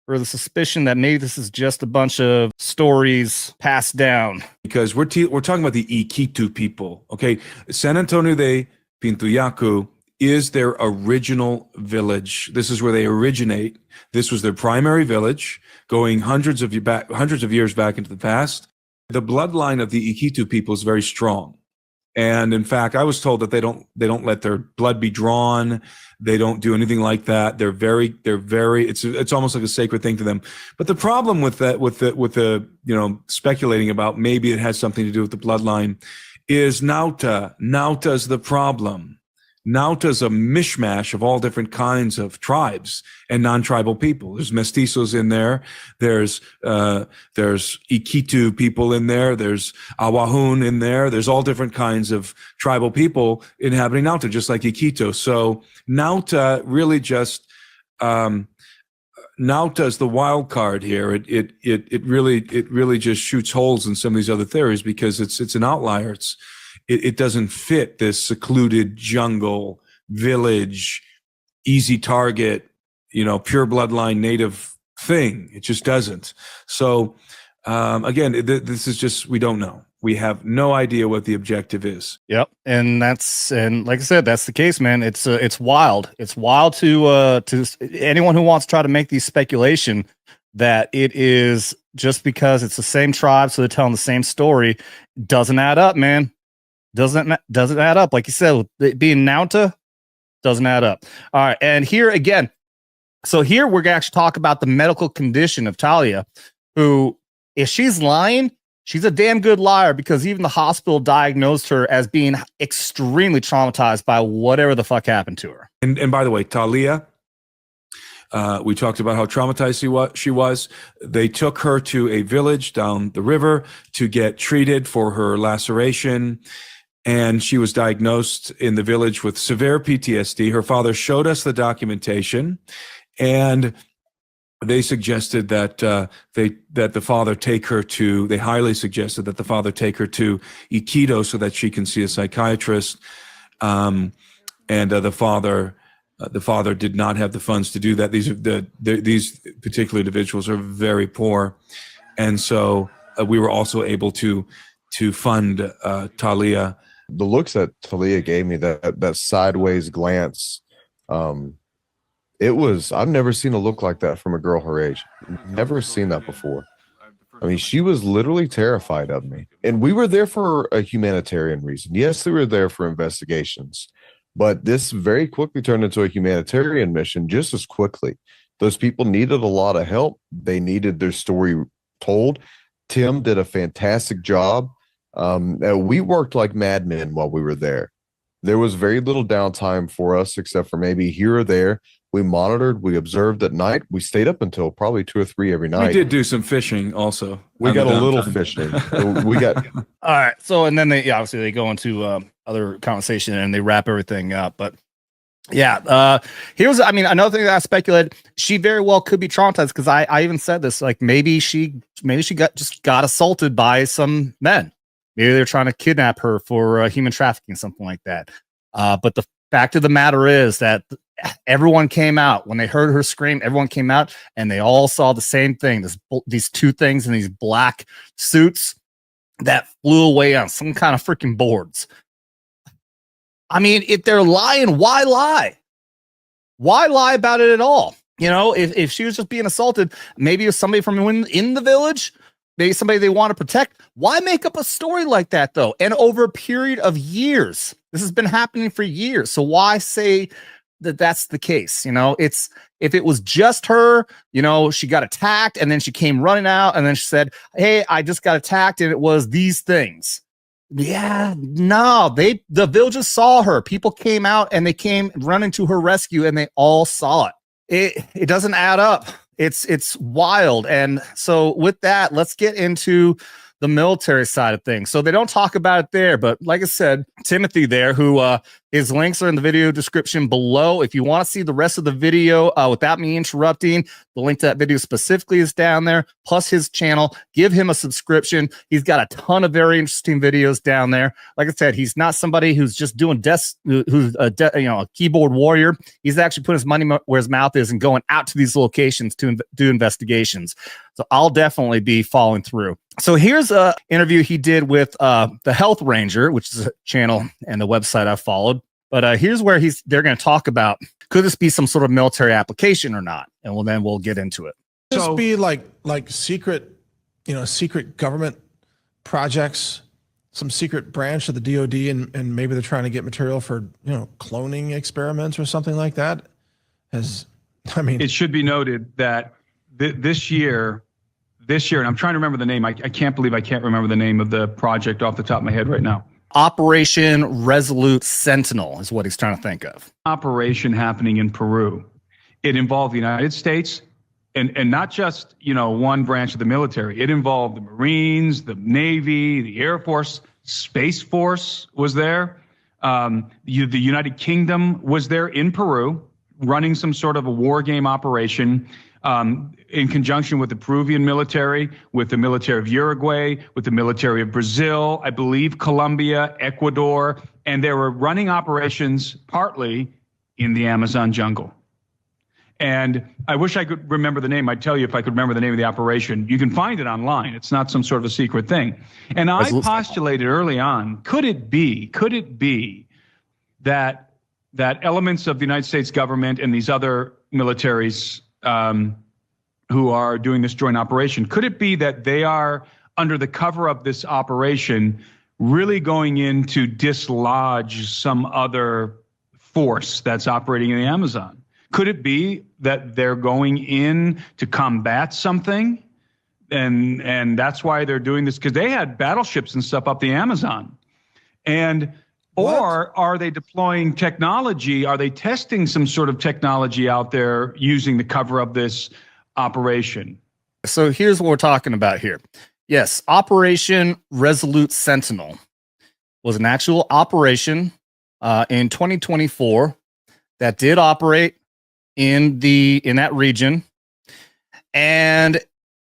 for the suspicion that maybe this is just a bunch of stories passed down. Because we're talking about the Iquitu people, okay? San Antonio de Pintuyacu is their original village. This is where they originate. This was their primary village, going hundreds of years back into the past. The bloodline of the Iquitu people is very strong. And in fact, I was told that they don't let their blood be drawn. They don't do anything like that. They're very, it's almost like a sacred thing to them. But the problem with that, with the, speculating about maybe it has something to do with the bloodline is Nauta. Nauta's the problem. Nauta's a mishmash of all different kinds of tribes and non-tribal people. There's mestizos in there. There's Iquitu people in there. There's Awahun in there. There's all different kinds of tribal people inhabiting Nauta, just like Iquitu. So Nauta really just, Nauta is the wild card here. It really just shoots holes in some of these other theories because it's an outlier. It doesn't fit this secluded jungle, village, easy target, pure bloodline native thing. It just doesn't. So, again, this is just, we don't know. We have no idea what the objective is. Yep. And like I said, that's the case, man. It's wild. It's wild to anyone who wants to try to make these speculation that it is just because it's the same tribe. So they're telling the same story. Doesn't add up, man. Doesn't add up. Like you said, with it being Nauta, doesn't add up. All right. And here again, so here we're going to actually talk about the medical condition of Talia, who, if she's lying, she's a damn good liar, because even the hospital diagnosed her as being extremely traumatized by whatever the fuck happened to her. And by the way, Talia, we talked about how traumatized she was. They took her to a village down the river to get treated for her laceration. And she was diagnosed in the village with severe PTSD. Her father showed us the documentation, and they suggested that the father take her to. They highly suggested that the father take her to Iquitos so that she can see a psychiatrist. And the father did not have the funds to do that. These particular individuals are very poor, and so we were also able to fund Talia. The looks that Talia gave me, that sideways glance, I've never seen a look like that from a girl her age. Never seen that before. I mean, she was literally terrified of me. And we were there for a humanitarian reason. Yes, we were there for investigations, but this very quickly turned into a humanitarian mission just as quickly. Those people needed a lot of help. They needed their story told. Tim did a fantastic job. We worked like madmen while we were there. There was very little downtime for us, except for maybe here or there. We monitored, we observed at night. We stayed up until probably 2 or 3 every night. We did do some fishing also. We got a little fishing. We got. All right. So, and then obviously they go into other conversation and they wrap everything up. But yeah, another thing that I speculated, she very well could be traumatized, because I even said this, like maybe she got assaulted by some men. Maybe they're trying to kidnap her for human trafficking, something like that. But the fact of the matter is that everyone came out when they heard her scream. Everyone came out and they all saw the same thing. These two things in these black suits that flew away on some kind of freaking boards. I mean, if they're lying, why lie? Why lie about it at all? If she was just being assaulted, maybe it was somebody from in the village. Maybe somebody they want to protect. Why make up a story like that, though? And over a period of years, this has been happening for years. So why say that that's the case? It's, if it was just her, she got attacked and then she came running out and then she said, "Hey, I just got attacked and it was these things." Yeah, no, the villagers saw her. People came out and they came running to her rescue and they all saw it. It doesn't add up. It's wild. And so with that, let's get into the military side of things. So they don't talk about it there, but like I said, Timothy there, who his links are in the video description below. If you want to see the rest of the video without me interrupting, the link to that video specifically is down there, plus his channel. Give him a subscription. He's got a ton of very interesting videos down there. Like I said, he's not somebody who's just doing who's a keyboard warrior. He's actually putting his money where his mouth is and going out to these locations to do investigations. So I'll definitely be following through. So here's an interview he did with the Health Ranger, which is a channel and the website I followed But here's where they're going to talk about, could this be some sort of military application or not? And then we'll get into it. Just be like secret, secret government projects, some secret branch of the DoD, and maybe they're trying to get material for, cloning experiments or something like that. It should be noted that this year, and I'm trying to remember the name. I can't believe I can't remember the name of the project off the top of my head right now. Operation Resolute Sentinel is what he's trying to think of. Operation happening in Peru. It involved the United States and not just, one branch of the military. It involved the Marines, the Navy, the Air Force, Space Force was there. The United Kingdom was there in Peru running some sort of a war game operation in conjunction with the Peruvian military, with the military of Uruguay, with the military of Brazil, I believe Colombia, Ecuador, and they were running operations partly in the Amazon jungle. And I wish I could remember the name. I'd tell you if I could remember the name of the operation. You can find it online. It's not some sort of a secret thing. And I postulated early on, could it be that elements of the United States government and these other militaries who are doing this joint operation, could it be that they are, under the cover of this operation, really going in to dislodge some other force that's operating in the Amazon? Could it be that they're going in to combat something, and that's why they're doing this? Because they had battleships and stuff up the Amazon. Or are they deploying technology? Are they testing some sort of technology out there using the cover of this operation? So here's what we're talking about here. Yes, Operation Resolute Sentinel was an actual operation in 2024 that did operate in that region, and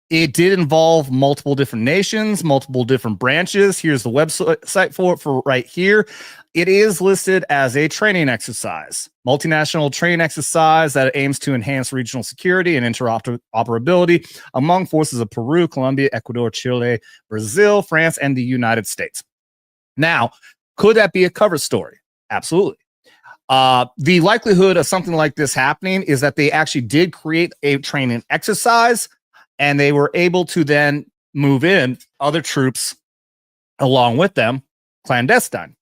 it did involve multiple different nations, multiple different branches. Here's the website for right here. It is listed as a training exercise, multinational training exercise that aims to enhance regional security and interoperability among forces of Peru, Colombia, Ecuador, Chile, Brazil, France, and the United States. Now, could that be a cover story? Absolutely. The likelihood of something like this happening is that they actually did create a training exercise, and they were able to then move in other troops along with them, clandestine.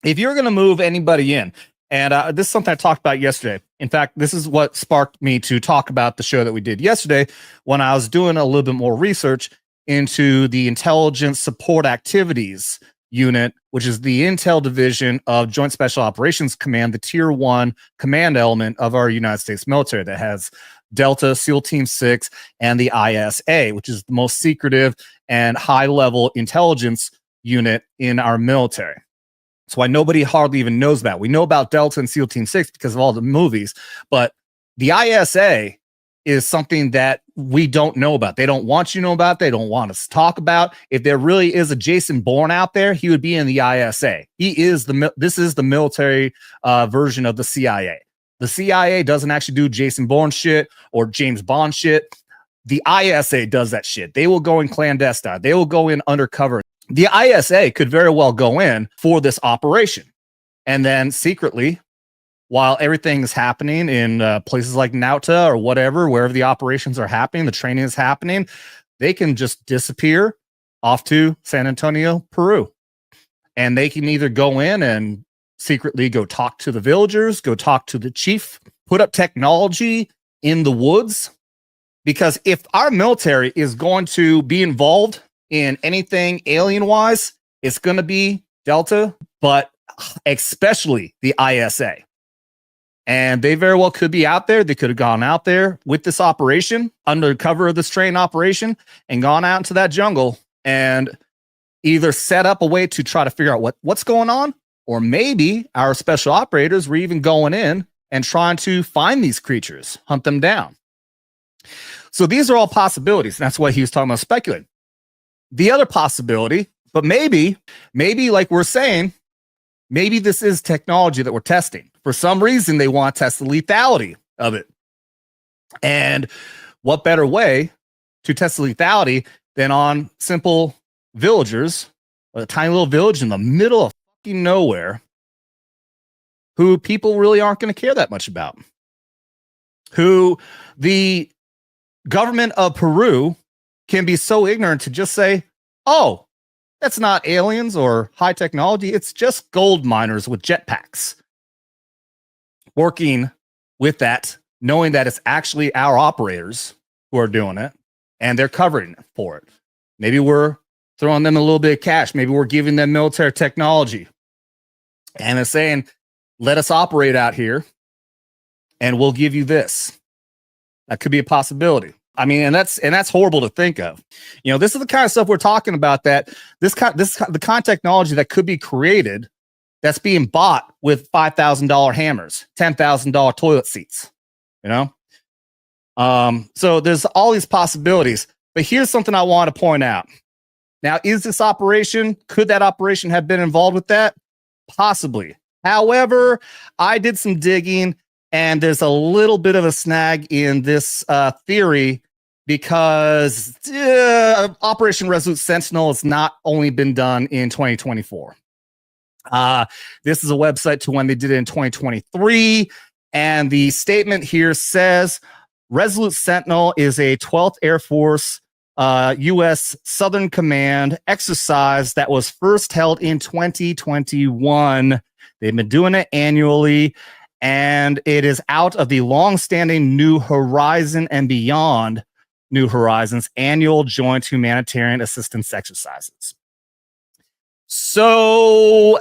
If you're going to move anybody in, and this is something I talked about yesterday. In fact, this is what sparked me to talk about the show that we did yesterday when I was doing a little bit more research into the Intelligence Support Activities Unit, which is the intel division of Joint Special Operations Command, the Tier 1 command element of our United States military that has Delta, SEAL Team 6, and the ISA, which is the most secretive and high-level intelligence unit in our military. That's why nobody hardly even knows about. We know about Delta and SEAL Team 6 because of all the movies, but the ISA is something that we don't know about. They don't want you to know about. They don't want us to talk about. If there really is a Jason Bourne out there, he would be in the ISA. This is the military version of the CIA. The CIA doesn't actually do Jason Bourne shit or James Bond shit. The ISA does that shit. They will go in clandestine. They will go in undercover. The ISA could very well go in for this operation. And then secretly, while everything is happening in places like Nauta or wherever the operations are happening, the training is happening, they can just disappear off to San Antonio, Peru. And they can either go in and secretly go talk to the villagers, go talk to the chief, put up technology in the woods. Because if our military is going to be involved in anything alien-wise, it's going to be Delta, but especially the ISA. And they very well could be out there. They could have gone out there with this operation, under cover of this training operation, and gone out into that jungle and either set up a way to try to figure out what's going on, or maybe our special operators were even going in and trying to find these creatures, hunt them down. So these are all possibilities. And that's what he was talking about speculating. The other possibility, but maybe like we're saying, maybe this is technology that we're testing. For some reason, they want to test the lethality of it. And what better way to test the lethality than on simple villagers, a tiny little village in the middle of fucking nowhere, who people really aren't going to care that much about, who the government of Peru can be so ignorant to just say, oh, that's not aliens or high technology. It's just gold miners with jetpacks working with that, knowing that it's actually our operators who are doing it and they're covering for it. Maybe we're throwing them a little bit of cash. Maybe we're giving them military technology and they're saying, let us operate out here and we'll give you this. That could be a possibility. I mean, and that's horrible to think of. You know, this is the kind of stuff we're talking about, that the kind of technology that could be created that's being bought with $5,000 hammers, $10,000 toilet seats, you know? So there's all these possibilities, but here's something I want to point out. Now, could that operation have been involved with that? Possibly. However, I did some digging and there's a little bit of a snag in this theory, because Operation Resolute Sentinel has not only been done in 2024. This is a website to when they did it in 2023. And the statement here says, Resolute Sentinel is a 12th Air Force U.S. Southern Command exercise that was first held in 2021. They've been doing it annually, and it is out of the long-standing New Horizon and Beyond New Horizons annual joint humanitarian assistance exercises. So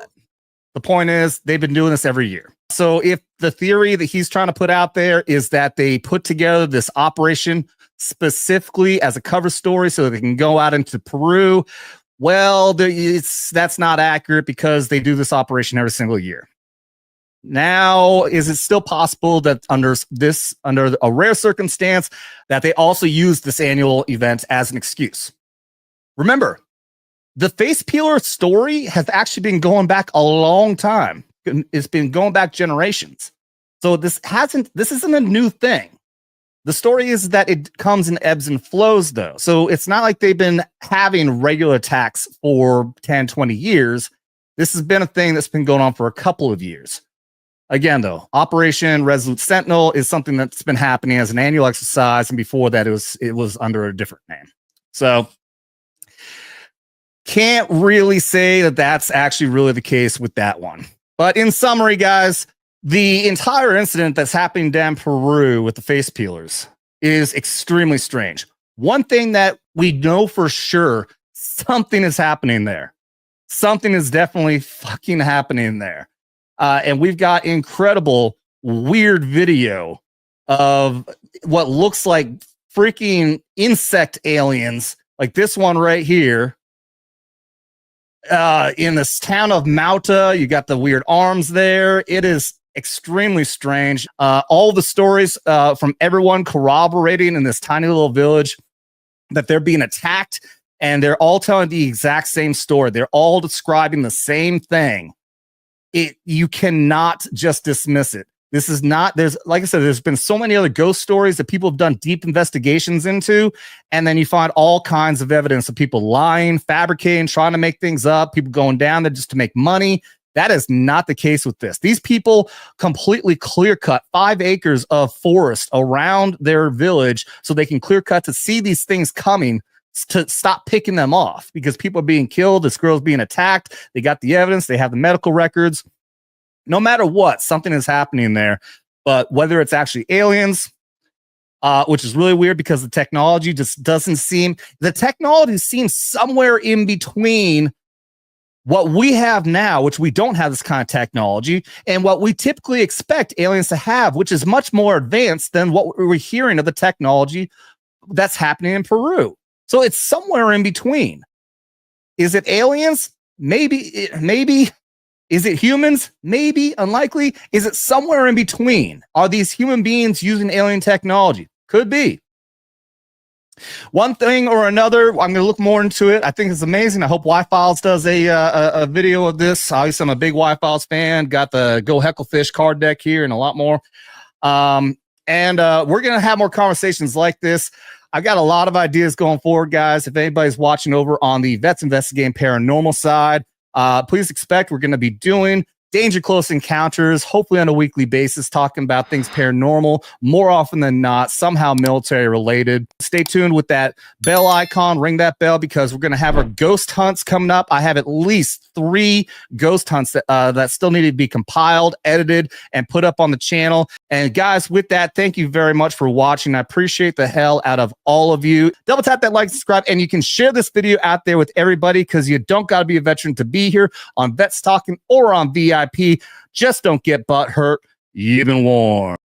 the point is, they've been doing this every year. So if the theory that he's trying to put out there is that they put together this operation specifically as a cover story so they can go out into Peru, well, that's not accurate, because they do this operation every single year. Now, is it still possible that under a rare circumstance, that they also use this annual event as an excuse? Remember, the face peeler story has actually been going back a long time. It's been going back generations. So this isn't a new thing. The story is that it comes in ebbs and flows, though. So it's not like they've been having regular attacks for 10, 20 years. This has been a thing that's been going on for a couple of years. Again, though, Operation Resolute Sentinel is something that's been happening as an annual exercise, and before that, it was under a different name. So can't really say that that's actually really the case with that one. But in summary, guys, the entire incident that's happening down Peru with the face peelers is extremely strange. One thing that we know for sure, something is happening there. Something is definitely fucking happening there. And we've got incredible, weird video of what looks like freaking insect aliens, like this one right here. In this town of Mauta, you got the weird arms there. It is extremely strange. All the stories from everyone corroborating in this tiny little village that they're being attacked, and they're all telling the exact same story. They're all describing the same thing. You cannot just dismiss it. This is not, like I said, there's been so many other ghost stories that people have done deep investigations into, and then you find all kinds of evidence of people lying, fabricating, trying to make things up, people going down there just to make money. That is not the case with this. These people completely clear cut 5 acres of forest around their village so they can clear cut to see these things coming, to stop picking them off, because people are being killed. This girl's being attacked. They got the evidence. They have the medical records. No matter what, something is happening there. But whether it's actually aliens, which is really weird, because the technology just doesn't seem, the technology seems somewhere in between what we have now, which we don't have this kind of technology, and what we typically expect aliens to have, which is much more advanced than what we're hearing of the technology that's happening in Peru. So it's somewhere in between. Is it aliens? Maybe. Is it humans? Maybe. Unlikely. Is it somewhere in between? Are these human beings using alien technology? Could be. One thing or another, I'm going to look more into it. I think it's amazing. I hope Y-Files does a video of this. Obviously, I'm a big Y-Files fan. Got the Go Hecklefish card deck here and a lot more. And we're going to have more conversations like this. I've got a lot of ideas going forward, guys. If anybody's watching over on the Vets Investigating Paranormal side, please expect we're going to be doing Danger Close Encounters, hopefully on a weekly basis, talking about things paranormal, more often than not, somehow military related. Stay tuned with that bell icon, ring that bell, because we're going to have our ghost hunts coming up. I have at least 3 ghost hunts that still need to be compiled, edited, and put up on the channel. And guys, with that, thank you very much for watching. I appreciate the hell out of all of you. Double tap that like, subscribe, and you can share this video out there with everybody, because you don't got to be a veteran to be here on Vets Talking or on VIP. Just don't get butt hurt. You've been warned.